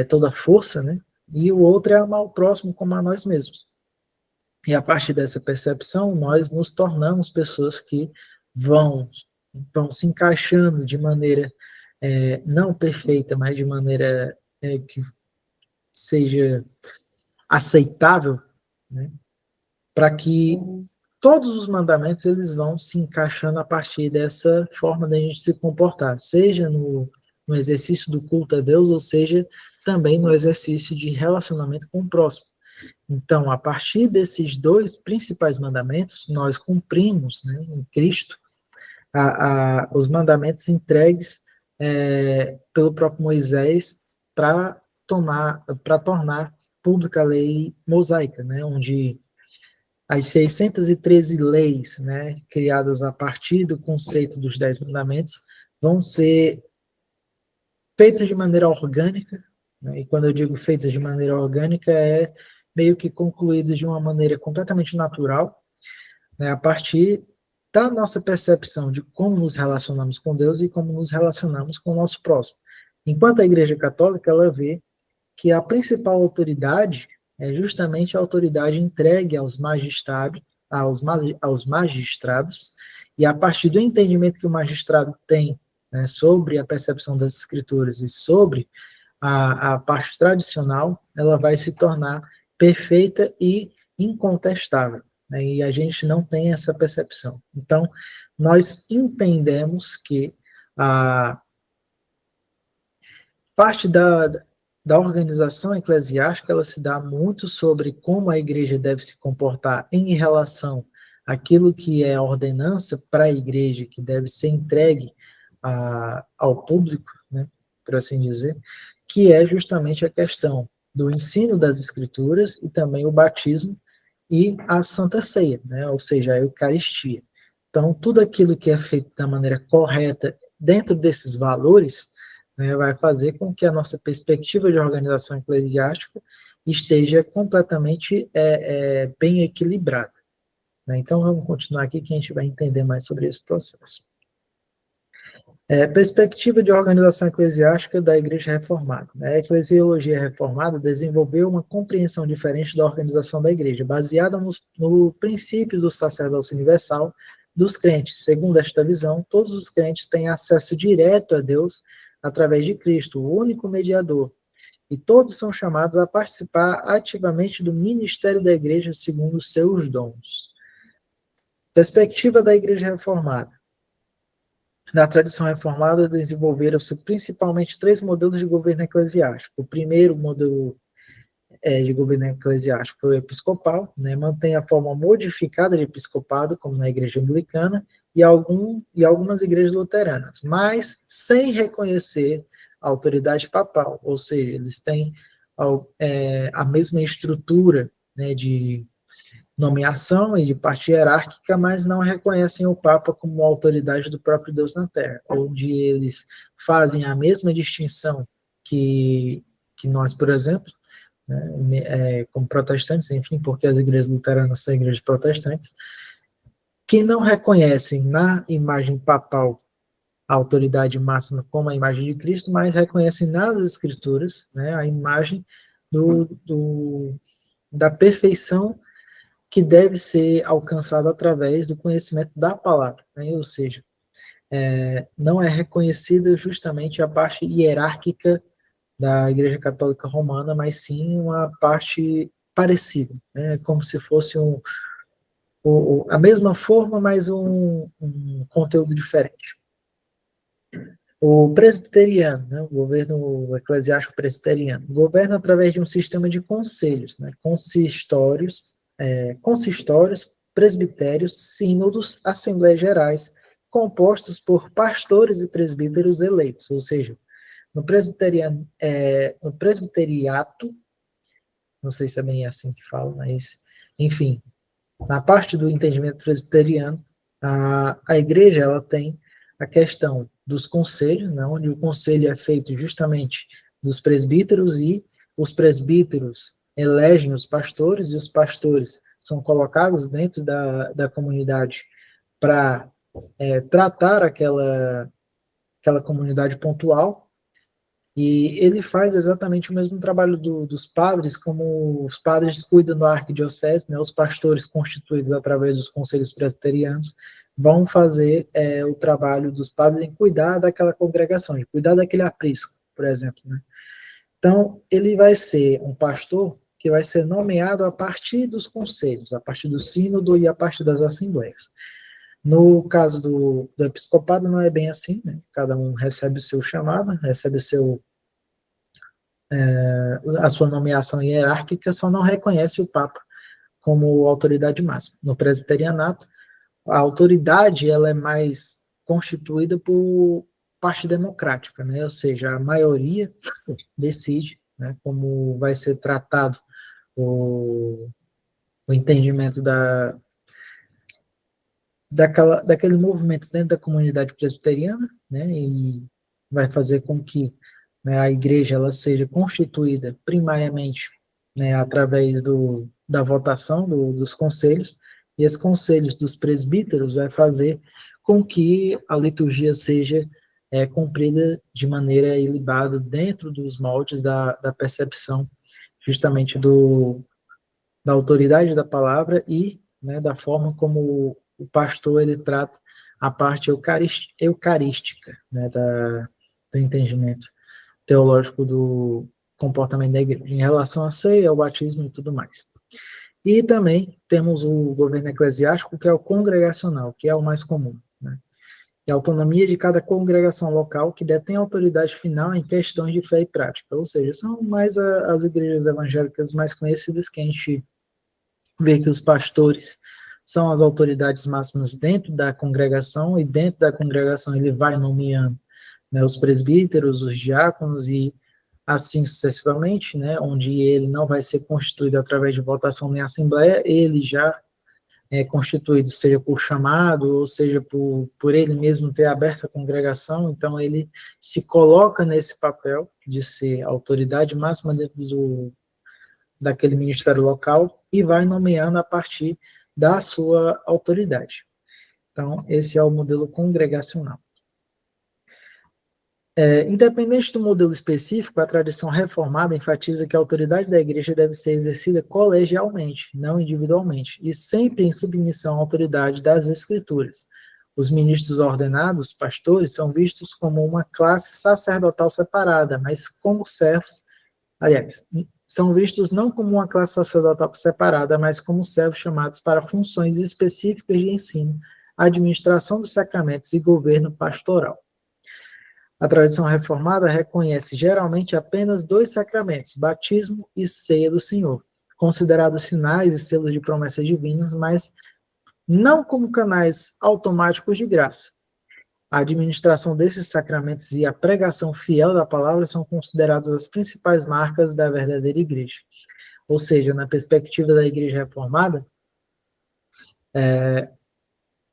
toda a força, né? E o outro é amar o próximo como a nós mesmos. E a partir dessa percepção, nós nos tornamos pessoas que vão se encaixando de maneira não perfeita, mas de maneira que seja aceitável, né? Para que todos os mandamentos eles vão se encaixando a partir dessa forma da gente se comportar, seja no exercício do culto a Deus, ou seja, também no exercício de relacionamento com o próximo. Então, a partir desses dois principais mandamentos, nós cumprimos, né, em Cristo os mandamentos entregues pelo próprio Moisés para tornar pública a lei mosaica, né, onde as 613 leis, né, criadas a partir do conceito dos 10 mandamentos, vão ser feitas de maneira orgânica, né, e quando eu digo feitas de maneira orgânica, é meio que concluídas de uma maneira completamente natural, né, a partir da nossa percepção de como nos relacionamos com Deus e como nos relacionamos com o nosso próximo. Enquanto a Igreja Católica, ela vê que a principal autoridade é justamente a autoridade entregue aos magistrados, e a partir do entendimento que o magistrado tem, né, sobre a percepção das escrituras e sobre a parte tradicional, ela vai se tornar perfeita e incontestável, né, e a gente não tem essa percepção. Então, nós entendemos que a parte da organização eclesiástica, ela se dá muito sobre como a igreja deve se comportar em relação àquilo que é a ordenança para a igreja, que deve ser entregue ao público, né, por assim dizer, que é justamente a questão do ensino das escrituras e também o batismo e a Santa Ceia, né, ou seja, a Eucaristia. Então, tudo aquilo que é feito da maneira correta dentro desses valores, né, vai fazer com que a nossa perspectiva de organização eclesiástica esteja completamente bem equilibrada, né? Então, vamos continuar aqui que a gente vai entender mais sobre esse processo. Perspectiva de organização eclesiástica da Igreja Reformada. A Eclesiologia Reformada desenvolveu uma compreensão diferente da organização da Igreja, baseada no princípio do sacerdócio universal dos crentes. Segundo esta visão, todos os crentes têm acesso direto a Deus através de Cristo, o único mediador, e todos são chamados a participar ativamente do ministério da Igreja segundo os seus dons. Perspectiva da Igreja Reformada. Na tradição reformada, desenvolveram-se principalmente 3 modelos de governo eclesiástico. O primeiro modelo de governo eclesiástico foi o episcopal, né, mantém a forma modificada de episcopado, como na Igreja Anglicana, e algumas igrejas luteranas, mas sem reconhecer a autoridade papal, ou seja, eles têm a mesma estrutura, né, de nomeação e de parte hierárquica, mas não reconhecem o Papa como autoridade do próprio Deus na Terra, onde eles fazem a mesma distinção que nós, por exemplo, né, como protestantes, enfim, porque as igrejas luteranas são igrejas protestantes, que não reconhecem na imagem papal a autoridade máxima como a imagem de Cristo, mas reconhecem nas Escrituras, né, a imagem da perfeição que deve ser alcançada através do conhecimento da palavra, né, ou seja, não é reconhecida justamente a parte hierárquica da Igreja Católica Romana, mas sim uma parte parecida, né, como se fosse a mesma forma, mas um conteúdo diferente. O presbiteriano, né, o governo eclesiástico presbiteriano, governa através de um sistema de conselhos, né, consistórios, presbitérios, sínodos, assembleias gerais, compostos por pastores e presbíteros eleitos, ou seja, no presbiteriato, não sei se é bem assim que fala, mas, enfim, na parte do entendimento presbiteriano, a igreja ela tem a questão dos conselhos, né, onde o conselho é feito justamente dos presbíteros, e os presbíteros elegem os pastores, e os pastores são colocados dentro da comunidade para tratar aquela comunidade pontual, e ele faz exatamente o mesmo trabalho dos padres, como os padres cuidam da arquidiocese, né, os pastores constituídos através dos conselhos presbiterianos vão fazer o trabalho dos padres em cuidar daquela congregação, em cuidar daquele aprisco, por exemplo, né? Então, ele vai ser um pastor que vai ser nomeado a partir dos conselhos, a partir do sínodo e a partir das assembleias. No caso do episcopado, não é bem assim, né? Cada um recebe o seu chamado, recebe a sua nomeação hierárquica, só não reconhece o Papa como autoridade máxima. No presbiterianato, a autoridade ela é mais constituída por parte democrática, né? Ou seja, a maioria decide, né, como vai ser tratado o entendimento daquele movimento dentro da comunidade presbiteriana, né, e vai fazer com que, né, a igreja ela seja constituída primariamente, né, através da votação dos conselhos, e esses conselhos dos presbíteros vai fazer com que a liturgia seja cumprida de maneira ilibada dentro dos moldes da percepção justamente da autoridade da palavra e, né, da forma como o pastor ele trata a parte eucarística, né, do entendimento teológico do comportamento da igreja em relação à ceia, ao batismo e tudo mais. E também temos o governo eclesiástico, que é o congregacional, que é o mais comum, né? E a autonomia de cada congregação local que detém autoridade final em questões de fé e prática, ou seja, são mais as igrejas evangélicas mais conhecidas que a gente vê que os pastores são as autoridades máximas dentro da congregação, e dentro da congregação ele vai nomeando, né, os presbíteros, os diáconos e assim sucessivamente, né, onde ele não vai ser constituído através de votação nem assembleia, ele já é constituído, seja por chamado, ou seja por ele mesmo ter aberto a congregação, então ele se coloca nesse papel de ser a autoridade máxima dentro daquele ministério local e vai nomeando a partir da sua autoridade. Então, esse é o modelo congregacional. Independente do modelo específico, a tradição reformada enfatiza que a autoridade da igreja deve ser exercida colegialmente, não individualmente, e sempre em submissão à autoridade das escrituras. Os ministros ordenados, pastores, são vistos como uma classe sacerdotal separada, mas como servos, aliás, são vistos não como uma classe sacerdotal separada, mas como servos chamados para funções específicas de ensino, administração dos sacramentos e governo pastoral. A tradição reformada reconhece geralmente apenas 2 sacramentos, batismo e ceia do Senhor, considerados sinais e selos de promessas divinas, mas não como canais automáticos de graça. A administração desses sacramentos e a pregação fiel da palavra são consideradas as principais marcas da verdadeira igreja. Ou seja, na perspectiva da igreja reformada,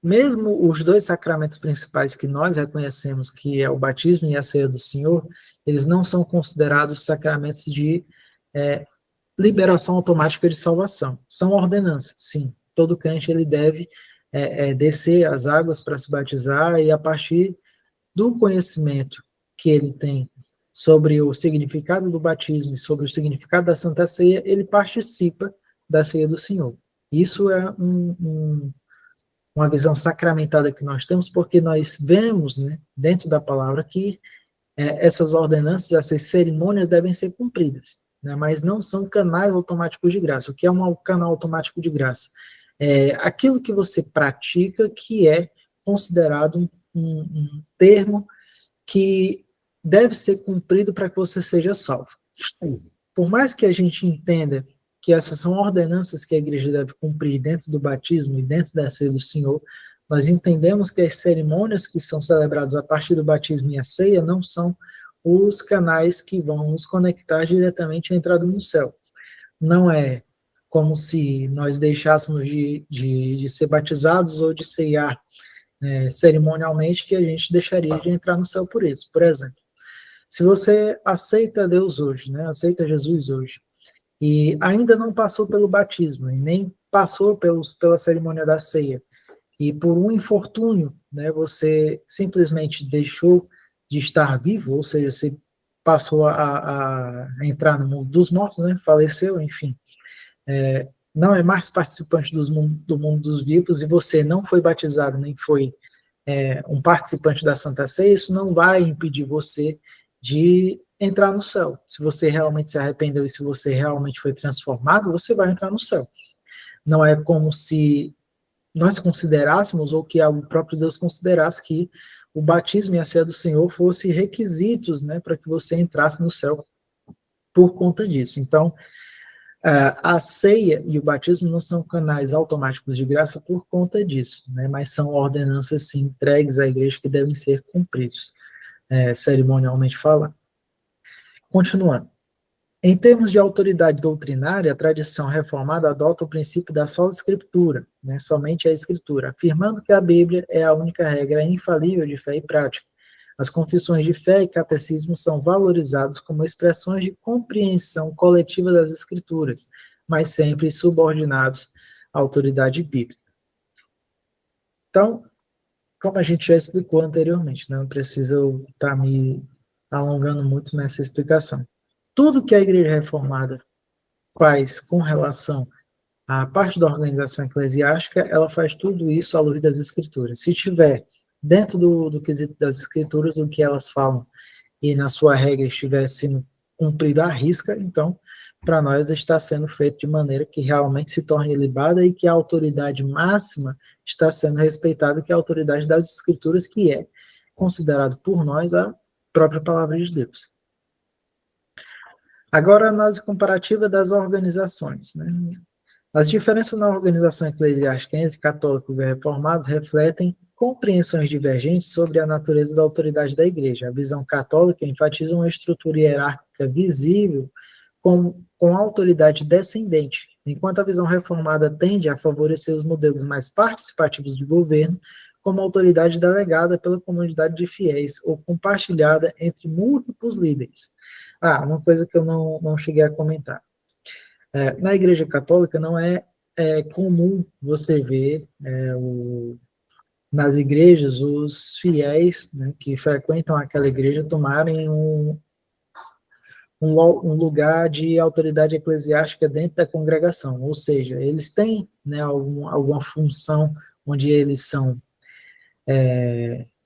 mesmo os 2 sacramentos principais que nós reconhecemos, que é o batismo e a ceia do Senhor, eles não são considerados sacramentos de liberação automática de salvação. São ordenanças, sim. Todo crente ele deve descer as águas para se batizar, e a partir do conhecimento que ele tem sobre o significado do batismo e sobre o significado da Santa Ceia, ele participa da ceia do Senhor. Isso é uma visão sacramentada que nós temos, porque nós vemos, né, dentro da palavra que essas ordenanças, essas cerimônias devem ser cumpridas, né, mas não são canais automáticos de graça. O que é um canal automático de graça? É aquilo que você pratica que é considerado um termo que deve ser cumprido para que você seja salvo. Por mais que a gente entenda que essas são ordenanças que a igreja deve cumprir dentro do batismo e dentro da ceia do Senhor, nós entendemos que as cerimônias que são celebradas a partir do batismo e a ceia não são os canais que vão nos conectar diretamente à entrada no céu. Não é como se nós deixássemos de ser batizados ou de ceiar cerimonialmente, que a gente deixaria de entrar no céu por isso. Por exemplo, se você aceita Deus hoje, né, aceita Jesus hoje, e ainda não passou pelo batismo, e nem passou pela cerimônia da ceia e por um infortúnio, né, você simplesmente deixou de estar vivo, ou seja, você passou a entrar no mundo dos mortos, né, faleceu, enfim, não é mais participante do mundo dos vivos, e você não foi batizado, nem foi um participante da Santa Ceia, isso não vai impedir você de entrar no céu. Se você realmente se arrependeu e se você realmente foi transformado, você vai entrar no céu. Não é como se nós considerássemos, ou que o próprio Deus considerasse, que o batismo e a ceia do Senhor fossem requisitos, né, para que você entrasse no céu por conta disso. Então, a ceia e o batismo não são canais automáticos de graça por conta disso, né, mas são ordenanças, sim, entregues à igreja que devem ser cumpridos, cerimonialmente falando. Continuando. Em termos de autoridade doutrinária, a tradição reformada adota o princípio da sola escritura, né, somente a escritura, afirmando que a Bíblia é a única regra infalível de fé e prática. As confissões de fé e catecismo são valorizados como expressões de compreensão coletiva das escrituras, mas sempre subordinados à autoridade bíblica. Então, como a gente já explicou anteriormente, né, não preciso estar me alongando muito nessa explicação. Tudo que a Igreja Reformada faz com relação à parte da organização eclesiástica, ela faz tudo isso à luz das Escrituras. Se estiver dentro do quesito das Escrituras, o que elas falam, e na sua regra estiver sendo cumprido à risca, então, para nós está sendo feito de maneira que realmente se torne ilibada e que a autoridade máxima está sendo respeitada, que é a autoridade das Escrituras, que é considerado por nós a própria palavra de Deus. Agora, a análise comparativa das organizações, né? As diferenças na organização eclesiástica entre católicos e reformados refletem compreensões divergentes sobre a natureza da autoridade da Igreja. A visão católica enfatiza uma estrutura hierárquica visível com autoridade descendente, enquanto a visão reformada tende a favorecer os modelos mais participativos de governo, como autoridade delegada pela comunidade de fiéis ou compartilhada entre múltiplos líderes. Uma coisa que eu não cheguei a comentar. Na Igreja Católica não é comum você ver nas igrejas os fiéis, né, que frequentam aquela igreja tomarem um lugar de autoridade eclesiástica dentro da congregação, ou seja, eles têm, né, alguma função onde eles são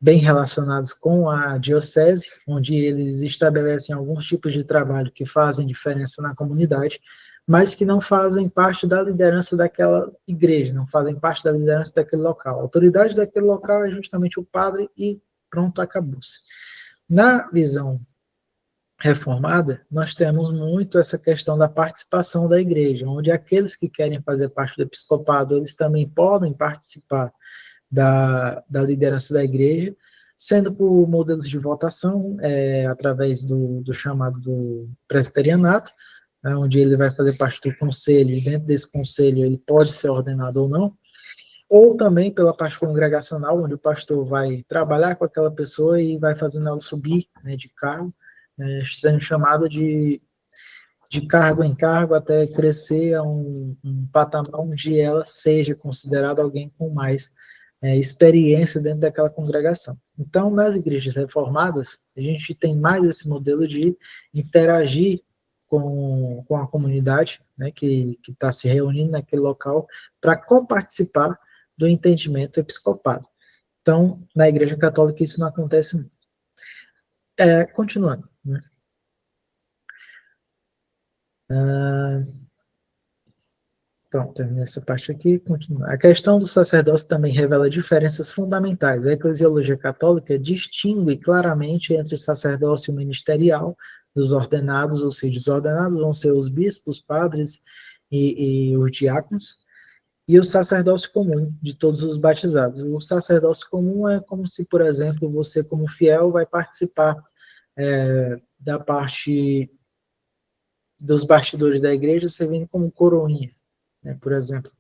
bem relacionados com a diocese, onde eles estabelecem alguns tipos de trabalho que fazem diferença na comunidade, mas que não fazem parte da liderança daquela igreja, não fazem parte da liderança daquele local. A autoridade daquele local é justamente o padre e pronto, acabou-se. Na visão reformada, nós temos muito essa questão da participação da igreja, onde aqueles que querem fazer parte do episcopado, eles também podem participar da liderança da igreja, sendo por modelos de votação, através do chamado do presbiterianato, onde ele vai fazer parte do conselho, e dentro desse conselho ele pode ser ordenado ou também pela parte congregacional, onde o pastor vai trabalhar com aquela pessoa e vai fazendo ela subir, né, de cargo, sendo chamado de cargo em cargo até crescer a um patamar onde ela seja considerada alguém com mais experiência dentro daquela congregação. Então, nas igrejas reformadas, a gente tem mais esse modelo de interagir com a comunidade, né, que está se reunindo naquele local para coparticipar do entendimento episcopado. Então, na Igreja Católica isso não acontece muito. Continuando, né? Pronto, terminei essa parte aqui. Continua. A questão do sacerdócio também revela diferenças fundamentais. A eclesiologia católica distingue claramente entre o sacerdócio ministerial dos ordenados, ou seja, os ordenados vão ser os bispos, padres e os diáconos, e o sacerdócio comum de todos os batizados. O sacerdócio comum é como se, por exemplo, você como fiel vai participar da parte dos bastidores da igreja, você vem como coroinha, né, por exemplo.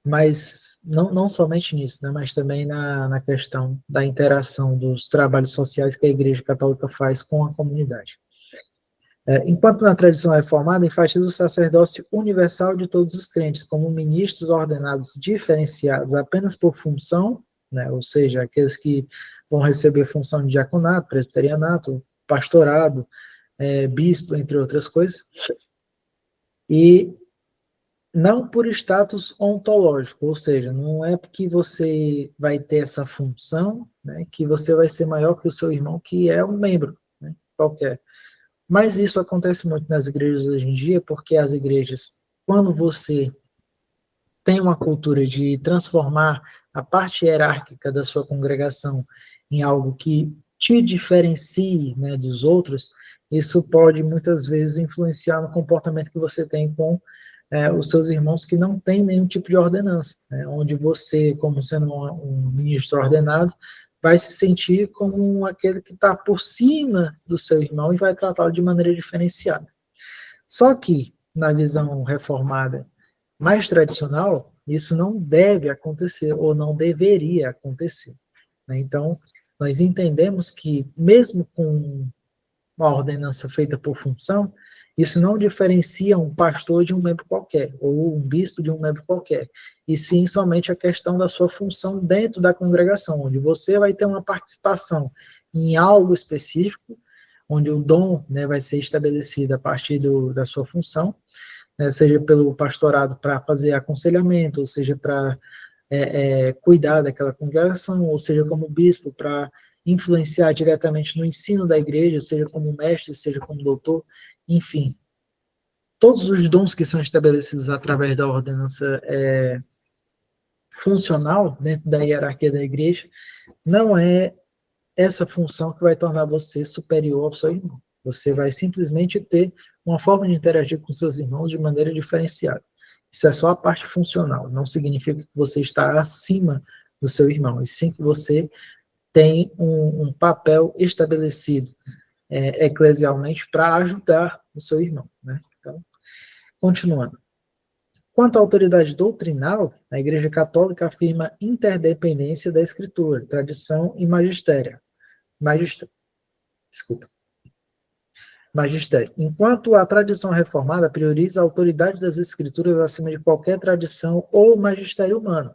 Mas não somente nisso, né, mas também na questão da interação dos trabalhos sociais que a Igreja Católica faz com a comunidade. Enquanto na tradição reformada enfatiza o sacerdócio universal de todos os crentes, como ministros ordenados diferenciados apenas por função, né, ou seja, aqueles que vão receber função de diaconato, presbiterianato, pastorado, bispo, entre outras coisas, e não por status ontológico, ou seja, não é porque você vai ter essa função, né, que você vai ser maior que o seu irmão, que é um membro, né, qualquer. Mas isso acontece muito nas igrejas hoje em dia, porque as igrejas, quando você tem uma cultura de transformar a parte hierárquica da sua congregação em algo que te diferencie, né, dos outros, isso pode muitas vezes influenciar no comportamento que você tem com os seus irmãos que não têm nenhum tipo de ordenança, né, onde você, como sendo um ministro ordenado, vai se sentir como aquele que está por cima do seu irmão e vai tratá-lo de maneira diferenciada. Só que, na visão reformada mais tradicional, isso não deve acontecer, ou não deveria acontecer, né? Então, nós entendemos que, mesmo com uma ordenança feita por função, isso não diferencia um pastor de um membro qualquer, ou um bispo de um membro qualquer, e sim somente a questão da sua função dentro da congregação, onde você vai ter uma participação em algo específico, onde o dom, né, vai ser estabelecido a partir da sua função, né, seja pelo pastorado para fazer aconselhamento, ou seja para cuidar daquela congregação, ou seja como bispo para influenciar diretamente no ensino da igreja, seja como mestre, seja como doutor, enfim. Todos os dons que são estabelecidos através da ordenança funcional dentro da hierarquia da igreja, não é essa função que vai tornar você superior ao seu irmão. Você vai simplesmente ter uma forma de interagir com seus irmãos de maneira diferenciada. Isso é só a parte funcional, não significa que você está acima do seu irmão, e sim que você tem um papel estabelecido eclesialmente para ajudar o seu irmão, né? Então, continuando. Quanto à autoridade doutrinal, a Igreja Católica afirma interdependência da Escritura, tradição e magistério. Desculpa. Magistério. Enquanto a tradição reformada prioriza a autoridade das Escrituras acima de qualquer tradição ou magistério humano.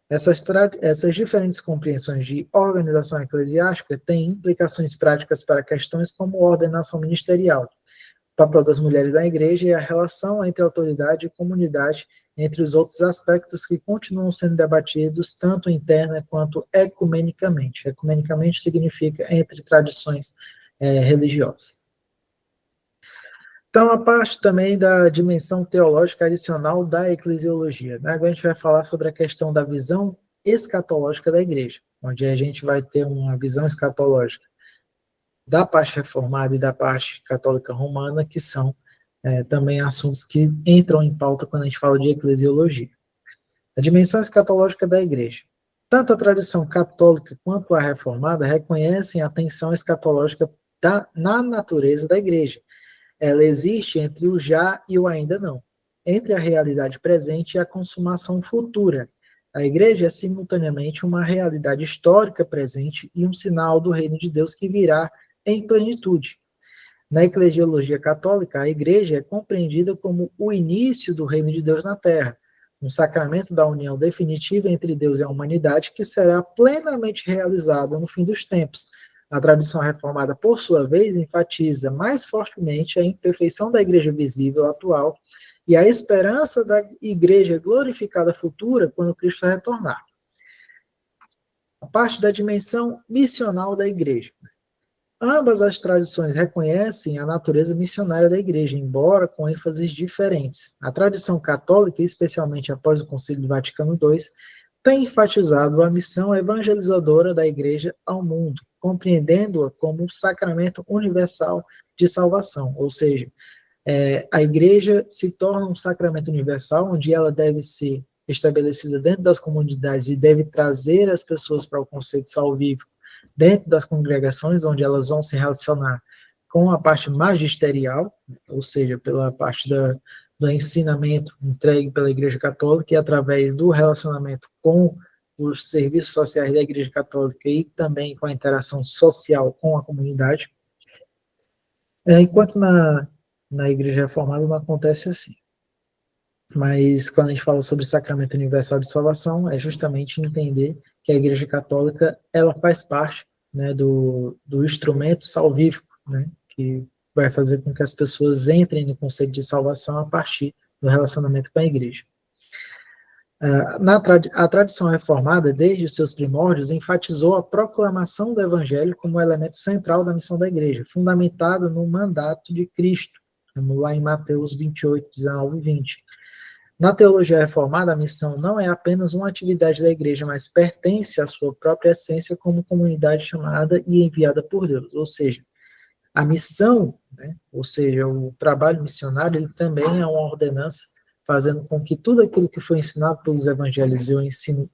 Essas diferentes compreensões de organização eclesiástica têm implicações práticas para questões como ordenação ministerial, o papel das mulheres na igreja e a relação entre autoridade e comunidade, entre os outros aspectos que continuam sendo debatidos tanto interna quanto ecumenicamente. Ecumenicamente significa entre tradições religiosas. Então, a parte também da dimensão teológica adicional da eclesiologia, né? Agora a gente vai falar sobre a questão da visão escatológica da igreja, onde a gente vai ter uma visão escatológica da parte reformada e da parte católica romana, que são também assuntos que entram em pauta quando a gente fala de eclesiologia. A dimensão escatológica da igreja. Tanto a tradição católica quanto a reformada reconhecem a tensão escatológica na natureza da igreja. Ela existe entre o já e o ainda não, entre a realidade presente e a consumação futura. A igreja é simultaneamente uma realidade histórica presente e um sinal do reino de Deus que virá em plenitude. Na eclesiologia católica, a igreja é compreendida como o início do reino de Deus na terra, um sacramento da união definitiva entre Deus e a humanidade que será plenamente realizada no fim dos tempos. A tradição reformada, por sua vez, enfatiza mais fortemente a imperfeição da igreja visível atual e a esperança da igreja glorificada futura quando Cristo retornar. A parte da dimensão missional da igreja. Ambas as tradições reconhecem a natureza missionária da igreja, embora com ênfases diferentes. A tradição católica, especialmente após o Concílio Vaticano II, tem enfatizado a missão evangelizadora da igreja ao mundo, compreendendo-a como um sacramento universal de salvação, ou seja, a igreja se torna um sacramento universal, onde ela deve ser estabelecida dentro das comunidades e deve trazer as pessoas para o conceito salvífico dentro das congregações, onde elas vão se relacionar com a parte magisterial, ou seja, pela parte do ensinamento entregue pela Igreja Católica e através do relacionamento com os serviços sociais da Igreja Católica e também com a interação social com a comunidade. Enquanto na Igreja Reformada não acontece assim. Mas quando a gente fala sobre sacramento universal de salvação, é justamente entender que a Igreja Católica ela faz parte, né, do instrumento salvífico, né, que vai fazer com que as pessoas entrem no conceito de salvação a partir do relacionamento com a Igreja. A tradição reformada, desde os seus primórdios, enfatizou a proclamação do Evangelho como elemento central da missão da Igreja, fundamentada no mandato de Cristo, como lá em Mateus 28, 19 e 20. Na teologia reformada, a missão não é apenas uma atividade da igreja, mas pertence à sua própria essência como comunidade chamada e enviada por Deus. Ou seja, a missão, né, ou seja, o trabalho missionário, ele também é uma ordenança, fazendo com que tudo aquilo que foi ensinado pelos evangelhos e o ensino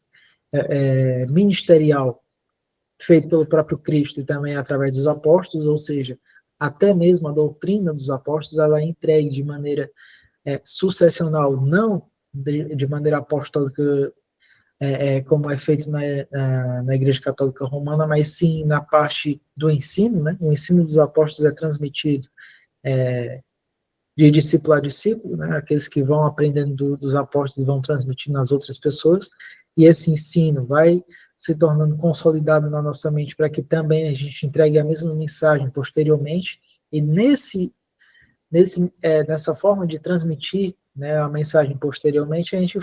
ministerial feito pelo próprio Cristo e também através dos apóstolos, ou seja, até mesmo a doutrina dos apóstolos, ela é entregue de maneira sucessional, não de maneira apostólica, como é feito na Igreja Católica Romana, mas sim na parte do ensino, né? O ensino dos apóstolos é transmitido de discípulo a discípulo, né? Aqueles que vão aprendendo dos apóstolos vão transmitindo às outras pessoas, e esse ensino vai se tornando consolidado na nossa mente para que também a gente entregue a mesma mensagem posteriormente, e nessa forma de transmitir, né, a mensagem posteriormente, a gente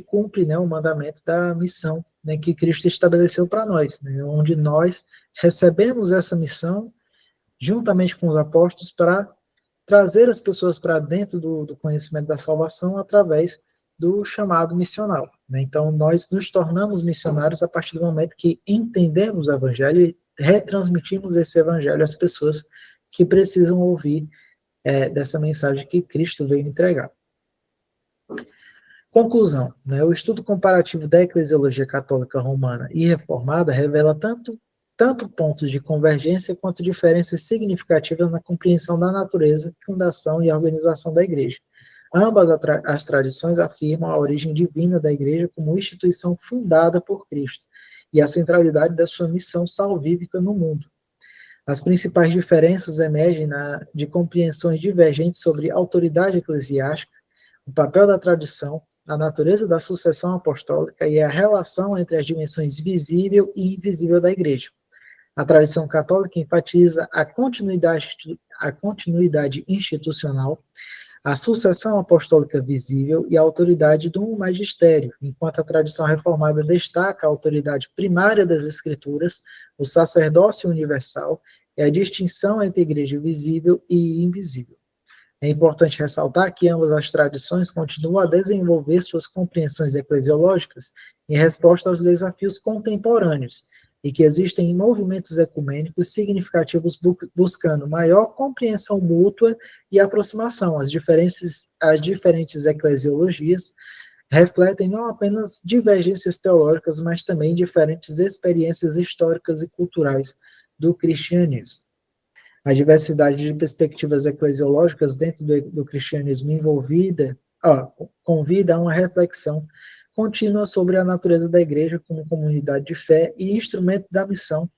cumpre, né, o mandamento da missão, né, que Cristo estabeleceu para nós, né, onde nós recebemos essa missão juntamente com os apóstolos para trazer as pessoas para dentro do conhecimento da salvação através do chamado missional, né? Então, nós nos tornamos missionários a partir do momento que entendemos o evangelho e retransmitimos esse evangelho às pessoas que precisam ouvir dessa mensagem que Cristo veio entregar. Conclusão, né? O estudo comparativo da eclesiologia católica romana e reformada revela tanto pontos de convergência quanto diferenças significativas na compreensão da natureza, fundação e organização da Igreja. Ambas as tradições afirmam a origem divina da Igreja como instituição fundada por Cristo e a centralidade da sua missão salvífica no mundo. As principais diferenças emergem de compreensões divergentes sobre autoridade eclesiástica, o papel da tradição, a natureza da sucessão apostólica e a relação entre as dimensões visível e invisível da Igreja. A tradição católica enfatiza a continuidade institucional, a sucessão apostólica visível e a autoridade do magistério, enquanto a tradição reformada destaca a autoridade primária das Escrituras, o sacerdócio universal e a distinção entre igreja visível e invisível. É importante ressaltar que ambas as tradições continuam a desenvolver suas compreensões eclesiológicas em resposta aos desafios contemporâneos e que existem movimentos ecumênicos significativos buscando maior compreensão mútua e aproximação. As diferentes eclesiologias refletem não apenas divergências teológicas, mas também diferentes experiências históricas e culturais do cristianismo. A diversidade de perspectivas eclesiológicas dentro do cristianismo convida a uma reflexão contínua sobre a natureza da igreja como comunidade de fé e instrumento da missão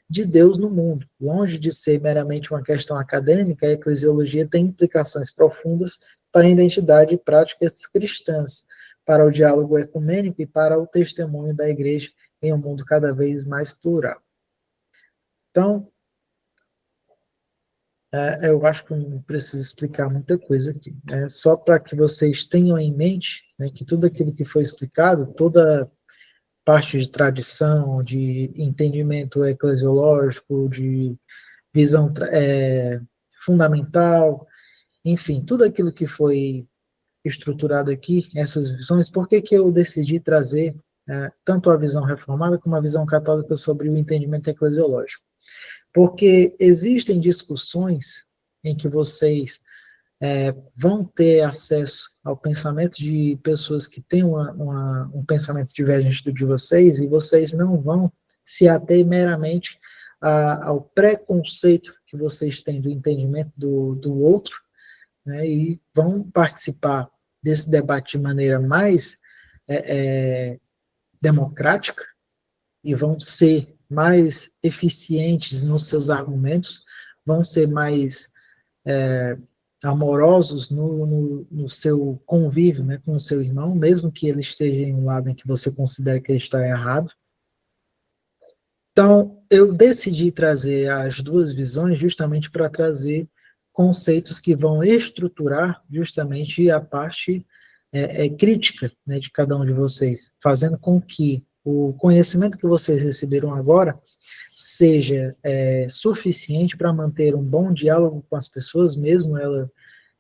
de Deus no mundo. Longe de ser meramente uma questão acadêmica, a eclesiologia tem implicações profundas para a identidade e práticas cristãs, para o diálogo ecumênico e para o testemunho da igreja em um mundo cada vez mais plural. Então, eu acho que não preciso explicar muita coisa aqui. Só para que vocês tenham em mente, né, que tudo aquilo que foi explicado, toda parte de tradição, de entendimento eclesiológico, de visão fundamental, enfim, tudo aquilo que foi estruturado aqui, essas visões, por que eu decidi trazer tanto a visão reformada como a visão católica sobre o entendimento eclesiológico? Porque existem discussões em que vocês vão ter acesso ao pensamento de pessoas que têm um pensamento divergente do de vocês, e vocês não vão se ater meramente ao preconceito que vocês têm do entendimento do outro, né, e vão participar desse debate de maneira mais democrática e vão ser mais eficientes nos seus argumentos, vão ser mais amorosos no seu convívio, né, com o seu irmão, mesmo que ele esteja em um lado em que você considere que ele está errado. Então, eu decidi trazer as duas visões justamente para trazer conceitos que vão estruturar justamente a parte crítica, né, de cada um de vocês, fazendo com que o conhecimento que vocês receberam agora seja suficiente para manter um bom diálogo com as pessoas, mesmo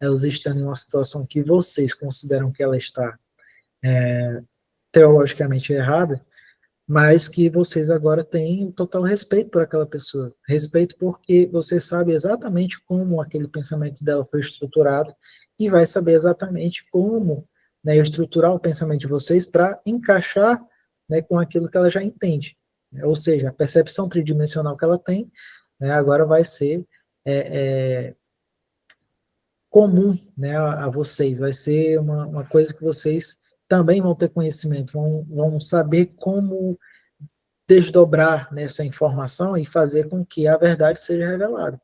elas estando em uma situação que vocês consideram que ela está teologicamente errada, mas que vocês agora têm total respeito por aquela pessoa. Respeito porque você sabe exatamente como aquele pensamento dela foi estruturado e vai saber exatamente como, né, estruturar o pensamento de vocês para encaixar, né, com aquilo que ela já entende. Ou seja, a percepção tridimensional que ela tem, né, agora vai ser comum, né, a vocês, vai ser uma coisa que vocês também vão ter conhecimento, vão saber como desdobrar nessa informação e fazer com que a verdade seja revelada.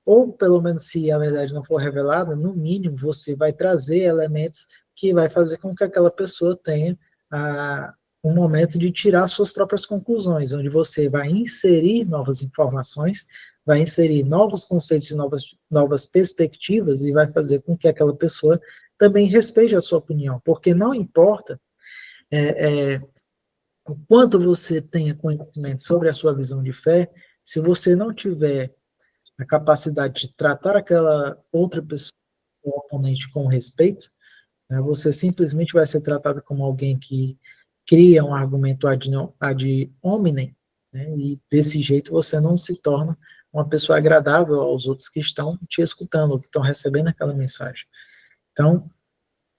Ou, pelo menos, se a verdade não for revelada, no mínimo você vai trazer elementos que vai fazer com que aquela pessoa tenha um momento de tirar suas próprias conclusões, onde você vai inserir novas informações, vai inserir novos conceitos e novas perspectivas e vai fazer com que aquela pessoa também respeite a sua opinião, porque não importa o quanto você tenha conhecimento sobre a sua visão de fé, se você não tiver a capacidade de tratar aquela outra pessoa, oponente, com respeito, né, você simplesmente vai ser tratado como alguém que cria um argumento ad hominem, né, e desse jeito você não se torna uma pessoa agradável aos outros que estão te escutando, que estão recebendo aquela mensagem. Então,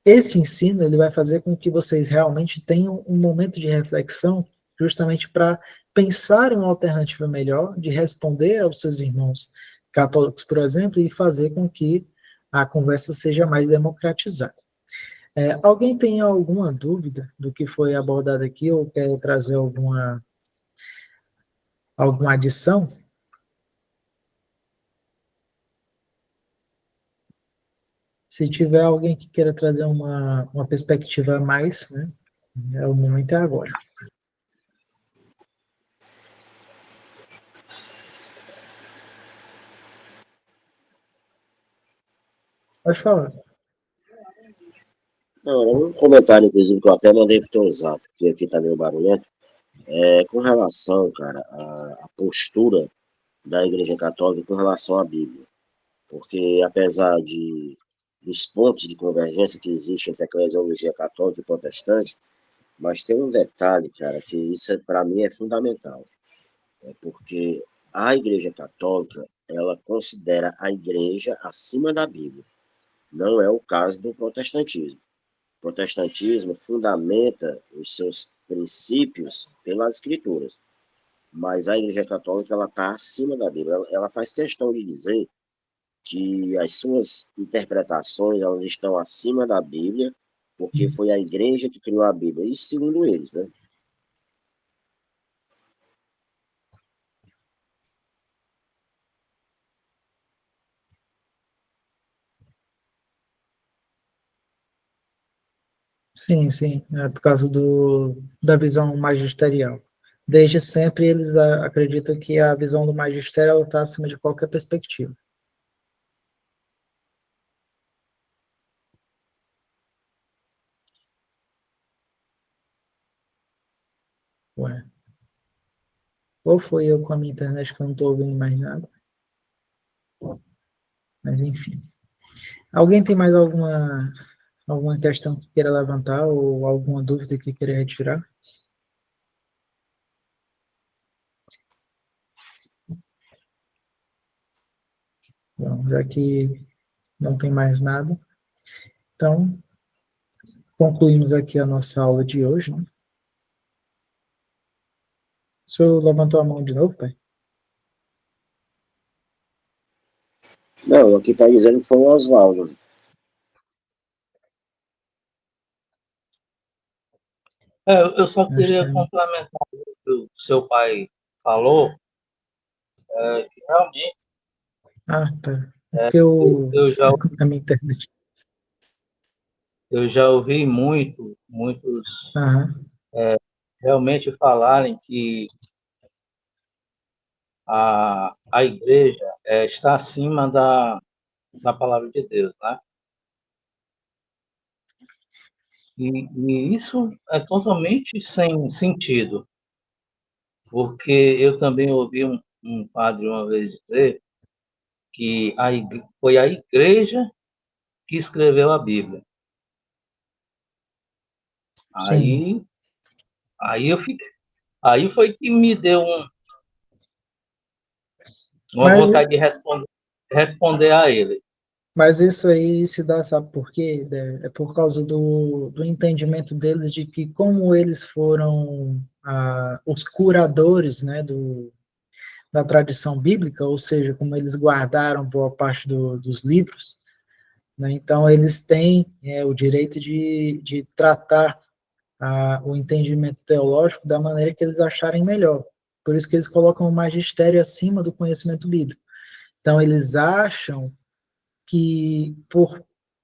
esse ensino ele vai fazer com que vocês realmente tenham um momento de reflexão, justamente para pensar em uma alternativa melhor, de responder aos seus irmãos católicos, por exemplo, e fazer com que a conversa seja mais democratizada. Alguém tem alguma dúvida do que foi abordado aqui ou quer trazer alguma adição? Se tiver alguém que queira trazer uma perspectiva a mais, né, o momento é agora. Pode falar. Não, era um comentário, inclusive, que eu até mandei pro teu zap, que aqui tá meio barulhento. Com relação, cara, à postura da Igreja Católica com relação à Bíblia. Porque, apesar dos pontos de convergência que existem entre a eclesiologia católica e protestante, mas tem um detalhe, cara, que isso para mim é fundamental. Porque a Igreja Católica, ela considera a Igreja acima da Bíblia. Não é o caso do protestantismo. O protestantismo fundamenta os seus princípios pelas escrituras, mas a Igreja Católica ela está acima da Bíblia. Ela faz questão de dizer que as suas interpretações elas estão acima da Bíblia, porque foi a Igreja que criou a Bíblia. Isso segundo eles, né? Sim, sim, é por causa da visão magisterial. Desde sempre eles acreditam que a visão do magistério está acima de qualquer perspectiva. Ué. Ou foi eu com a minha internet que eu não estou ouvindo mais nada. Mas enfim. Alguém tem mais alguma questão que queira levantar ou alguma dúvida que queira retirar? Bom, já que não tem mais nada, então concluímos aqui a nossa aula de hoje. Né? O senhor levantou a mão de novo, pai? Não, aqui está dizendo que foi o Oswaldo. Eu só queria complementar o que o seu pai falou. Realmente, Ah, tá. Porque Eu já, a minha internet. eu já ouvi muitos Aham, realmente falarem que a igreja está acima da palavra de Deus, né? E isso é totalmente sem sentido, porque eu também ouvi um padre uma vez dizer que foi a igreja que escreveu a Bíblia. sim. Aí, aí eu fiquei, aí foi que me deu uma Mas, vontade de responder a ele. mas isso aí se dá, sabe por quê? É por causa do entendimento deles de que como eles foram os curadores, né, da tradição bíblica, ou seja, como eles guardaram boa parte dos livros, né, então eles têm o direito de tratar o entendimento teológico da maneira que eles acharem melhor. Por isso que eles colocam o magistério acima do conhecimento bíblico. Então, eles acham que,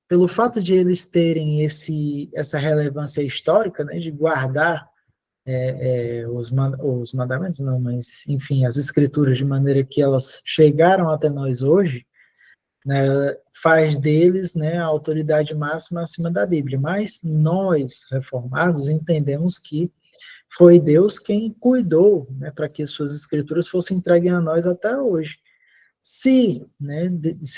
pelo fato de eles terem essa relevância histórica, né, de guardar os mandamentos, não, mas, enfim, as escrituras de maneira que elas chegaram até nós hoje, né, faz deles, né, a autoridade máxima acima da Bíblia. Mas nós, reformados, entendemos que foi Deus quem cuidou, né, para que suas escrituras fossem entregues a nós até hoje. Se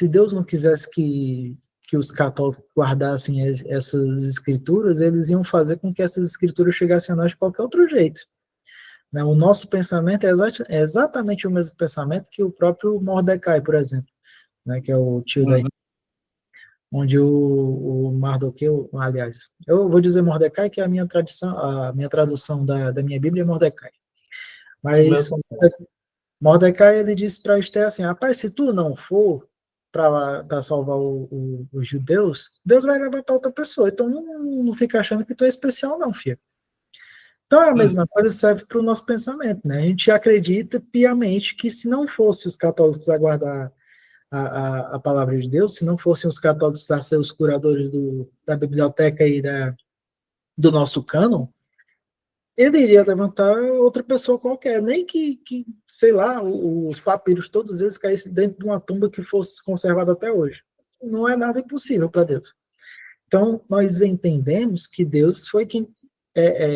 Deus não quisesse que os católicos guardassem essas escrituras, eles iam fazer com que essas escrituras chegassem a nós de qualquer outro jeito. Né? O nosso pensamento é exatamente o mesmo pensamento que o próprio Mordecai, por exemplo, né, que é o tio da Uhum. onde o Mardoqueu, aliás, eu vou dizer Mordecai, que é a minha tradução da minha Bíblia é Mordecai. O meu Mas também. Mordecai, ele disse para Esther assim, rapaz, se tu não for para lá para salvar os judeus, Deus vai levantar outra pessoa. Então não fica achando que tu é especial, não, filho. Então é a Uhum. mesma coisa serve para o nosso pensamento, né? A gente acredita piamente que se não fosse os católicos aguardar a palavra de Deus, se não fossem os católicos a ser os curadores da biblioteca e do nosso cânon, ele iria levantar outra pessoa qualquer, nem que sei lá, os papiros, todos eles caíssem dentro de uma tumba que fosse conservada até hoje. Não é nada impossível para Deus. Então, nós entendemos que Deus foi quem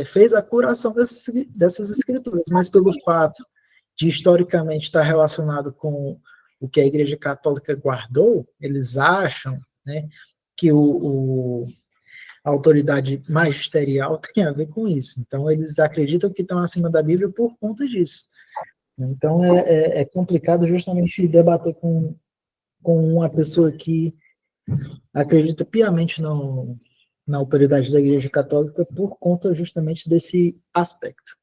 fez a curação dessas escrituras, mas pelo fato de historicamente estar relacionado com o que a Igreja Católica guardou, eles acham, né, que a autoridade magisterial tem a ver com isso. Então, eles acreditam que estão acima da Bíblia por conta disso. Então, é complicado justamente debater com uma pessoa que acredita piamente na autoridade da Igreja Católica por conta justamente desse aspecto.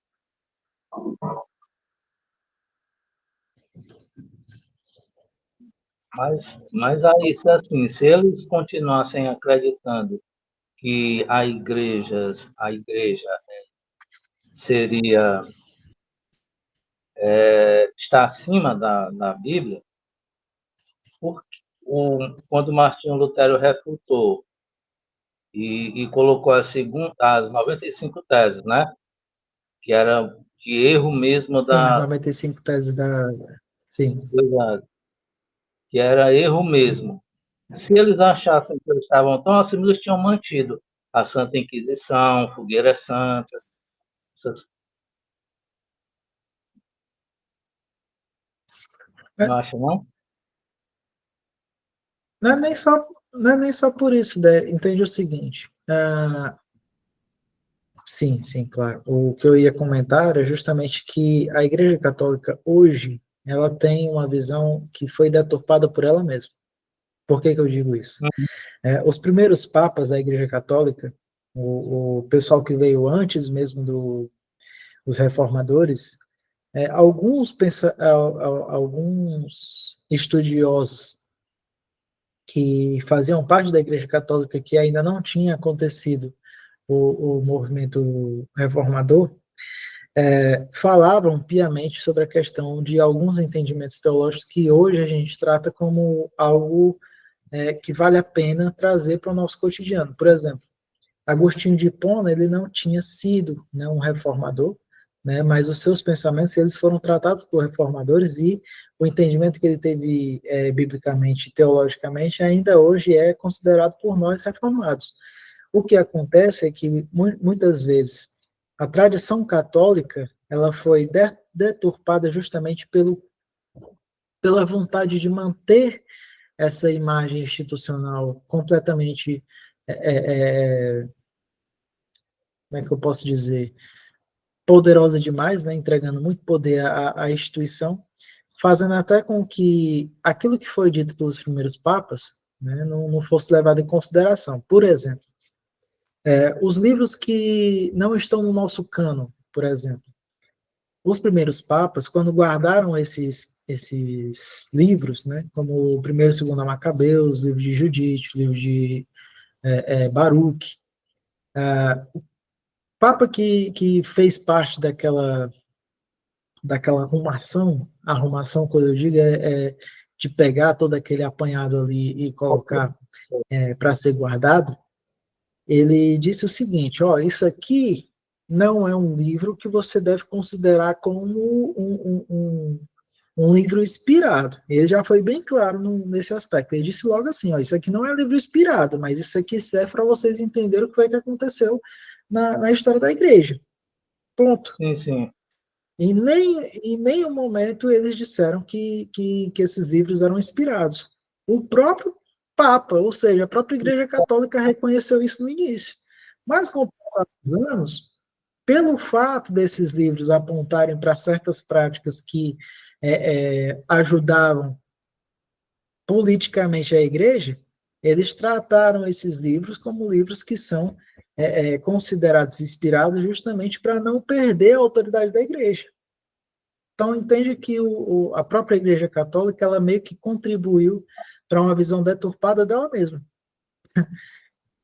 Mas aí, se eles continuassem acreditando que a igreja seria está acima da Bíblia, porque quando Martinho Lutero refutou e colocou as 95 teses, né? Que era de erro mesmo Sim, as 95 teses da... Sim. que era erro mesmo. Se eles achassem que eles estavam tão acima, eles tinham mantido a Santa Inquisição, Fogueira Santa, essas... É, Não acha, não? não é nem só por isso, né? Entende o seguinte. Sim, sim, claro. O que eu ia comentar é justamente que a Igreja Católica hoje ela tem uma visão que foi deturpada por ela mesma. Por que que eu digo isso? Uhum. Os primeiros papas da Igreja Católica, o pessoal que veio antes mesmo dos reformadores, alguns estudiosos que faziam parte da Igreja Católica que ainda não tinha acontecido o movimento reformador, falavam piamente sobre a questão de alguns entendimentos teológicos que hoje a gente trata como algo que vale a pena trazer para o nosso cotidiano. Por exemplo, Agostinho de Hipona, ele não tinha sido, né, um reformador, né, mas os seus pensamentos eles foram tratados por reformadores e o entendimento que ele teve biblicamente, teologicamente, ainda hoje é considerado por nós reformados. O que acontece é que muitas vezes a tradição católica ela foi deturpada justamente pela vontade de manter essa imagem institucional completamente como é que eu posso dizer, poderosa demais, né, entregando muito poder à instituição, fazendo até com que aquilo que foi dito pelos primeiros papas, né, não fosse levado em consideração. Por exemplo, os livros que não estão no nosso cânon, por exemplo, os primeiros papas, quando guardaram esses livros, né, como o primeiro e segundo Macabeus, livro de Judite, livro de Baruque, o Papa que fez parte daquela arrumação, quando eu digo, de pegar todo aquele apanhado ali e colocar para ser guardado, ele disse o seguinte, ó, isso aqui não é um livro que você deve considerar como um livro inspirado. Ele já foi bem claro nesse aspecto. Ele disse logo assim, ó, isso aqui não é livro inspirado, mas isso aqui serve para vocês entenderem o que foi que aconteceu na história da igreja. Ponto. Sim, sim. Em nenhum momento eles disseram que esses livros eram inspirados. O próprio Papa, ou seja, a própria Igreja Católica reconheceu isso no início. Mas com o passar dos anos, pelo fato desses livros apontarem para certas práticas que ajudavam politicamente a Igreja, eles trataram esses livros como livros que são considerados inspirados justamente para não perder a autoridade da Igreja. Então, entende que a própria Igreja Católica, ela meio que contribuiu para uma visão deturpada dela mesma.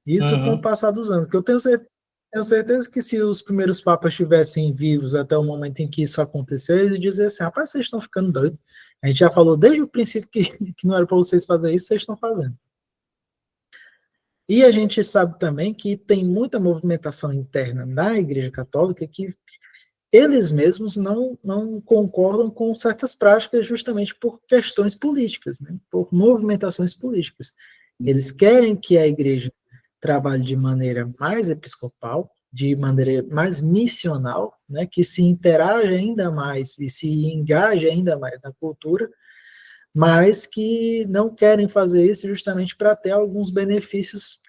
Isso com o passar dos anos. Que eu tenho certeza que se os primeiros papas estivessem vivos até o momento em que isso aconteceu, eles diziam assim, rapaz, vocês estão ficando doidos. A gente já falou desde o princípio que não era para vocês fazerem isso, vocês estão fazendo. E a gente sabe também que tem muita movimentação interna na Igreja Católica que eles mesmos não concordam com certas práticas justamente por questões políticas, né? Por movimentações políticas. Eles querem que a igreja trabalhe de maneira mais episcopal, de maneira mais missional, né? Que se interaja ainda mais e se engaje ainda mais na cultura, mas que não querem fazer isso justamente para ter alguns benefícios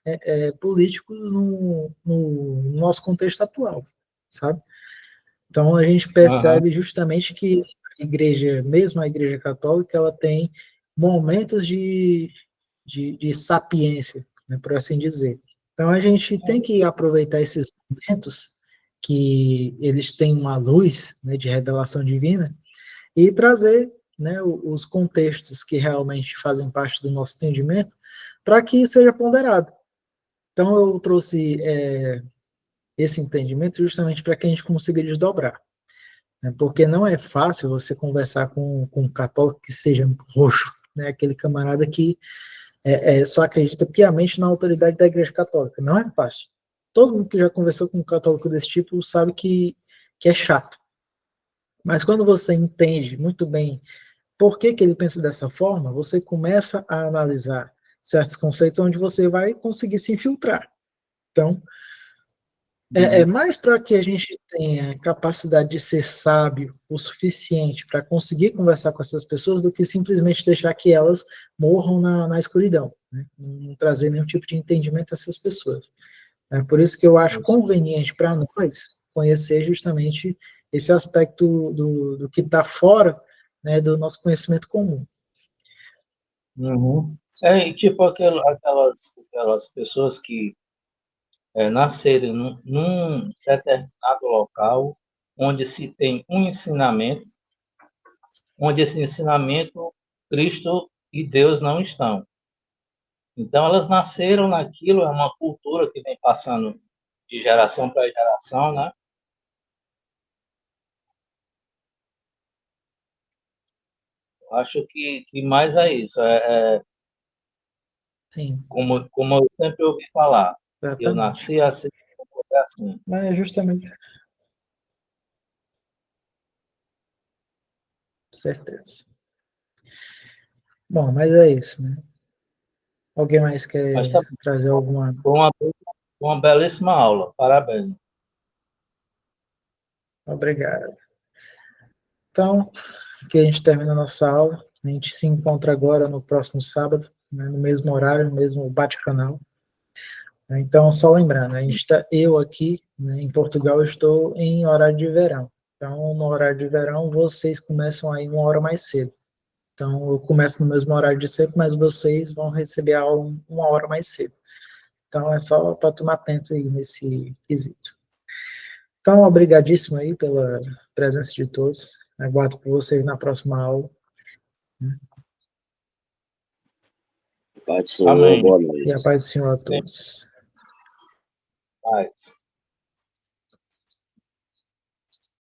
políticos no nosso contexto atual, sabe? Então, a gente percebe justamente que a igreja, mesmo a igreja católica, ela tem momentos de sapiência, né, por assim dizer. Então, a gente tem que aproveitar esses momentos que eles têm uma luz, né, de revelação divina e trazer, né, os contextos que realmente fazem parte do nosso entendimento para que seja ponderado. Então, eu trouxe esse entendimento justamente para que a gente consiga desdobrar. Porque não é fácil você conversar com um católico que seja roxo, né? Aquele camarada que só acredita piamente na autoridade da Igreja Católica. Não é fácil. Todo mundo que já conversou com um católico desse tipo sabe que é chato. Mas quando você entende muito bem por que ele pensa dessa forma, você começa a analisar certos conceitos onde você vai conseguir se infiltrar. Então, é mais para que a gente tenha capacidade de ser sábio o suficiente para conseguir conversar com essas pessoas do que simplesmente deixar que elas morram na escuridão, né? Não trazer nenhum tipo de entendimento a essas pessoas. É por isso que eu acho conveniente para nós conhecer justamente esse aspecto do que está fora, né, do nosso conhecimento comum. Uhum. E tipo aquelas pessoas que nascerem num determinado local onde se tem um ensinamento, onde esse ensinamento, Cristo e Deus não estão. Então, elas nasceram naquilo, é uma cultura que vem passando de geração para geração, né? Acho que mais é isso. Sim, Como eu sempre ouvi falar, eu exatamente. nasci assim, eu vou morrer assim. Mas é justamente, certeza. Bom, mas é isso, né? Alguém mais Mas quer tá, trazer alguma? foi uma belíssima aula. Parabéns. Obrigado. Então, aqui a gente termina a nossa aula. A gente se encontra agora no próximo sábado, né, no mesmo horário, no mesmo bate-canal. Então, só lembrando, a gente está, eu aqui, né, em Portugal, eu estou em horário de verão. Então, no horário de verão, vocês começam aí 1 hora mais cedo. Então, eu começo no mesmo horário de sempre, mas vocês vão receber a aula 1 hora mais cedo. Então, é só para tomar atento aí nesse quesito. Então, obrigadíssimo aí pela presença de todos. Aguardo por vocês na próxima aula. Pai do Senhor, Amém. boa E a noite. paz do Senhor a todos. Paz.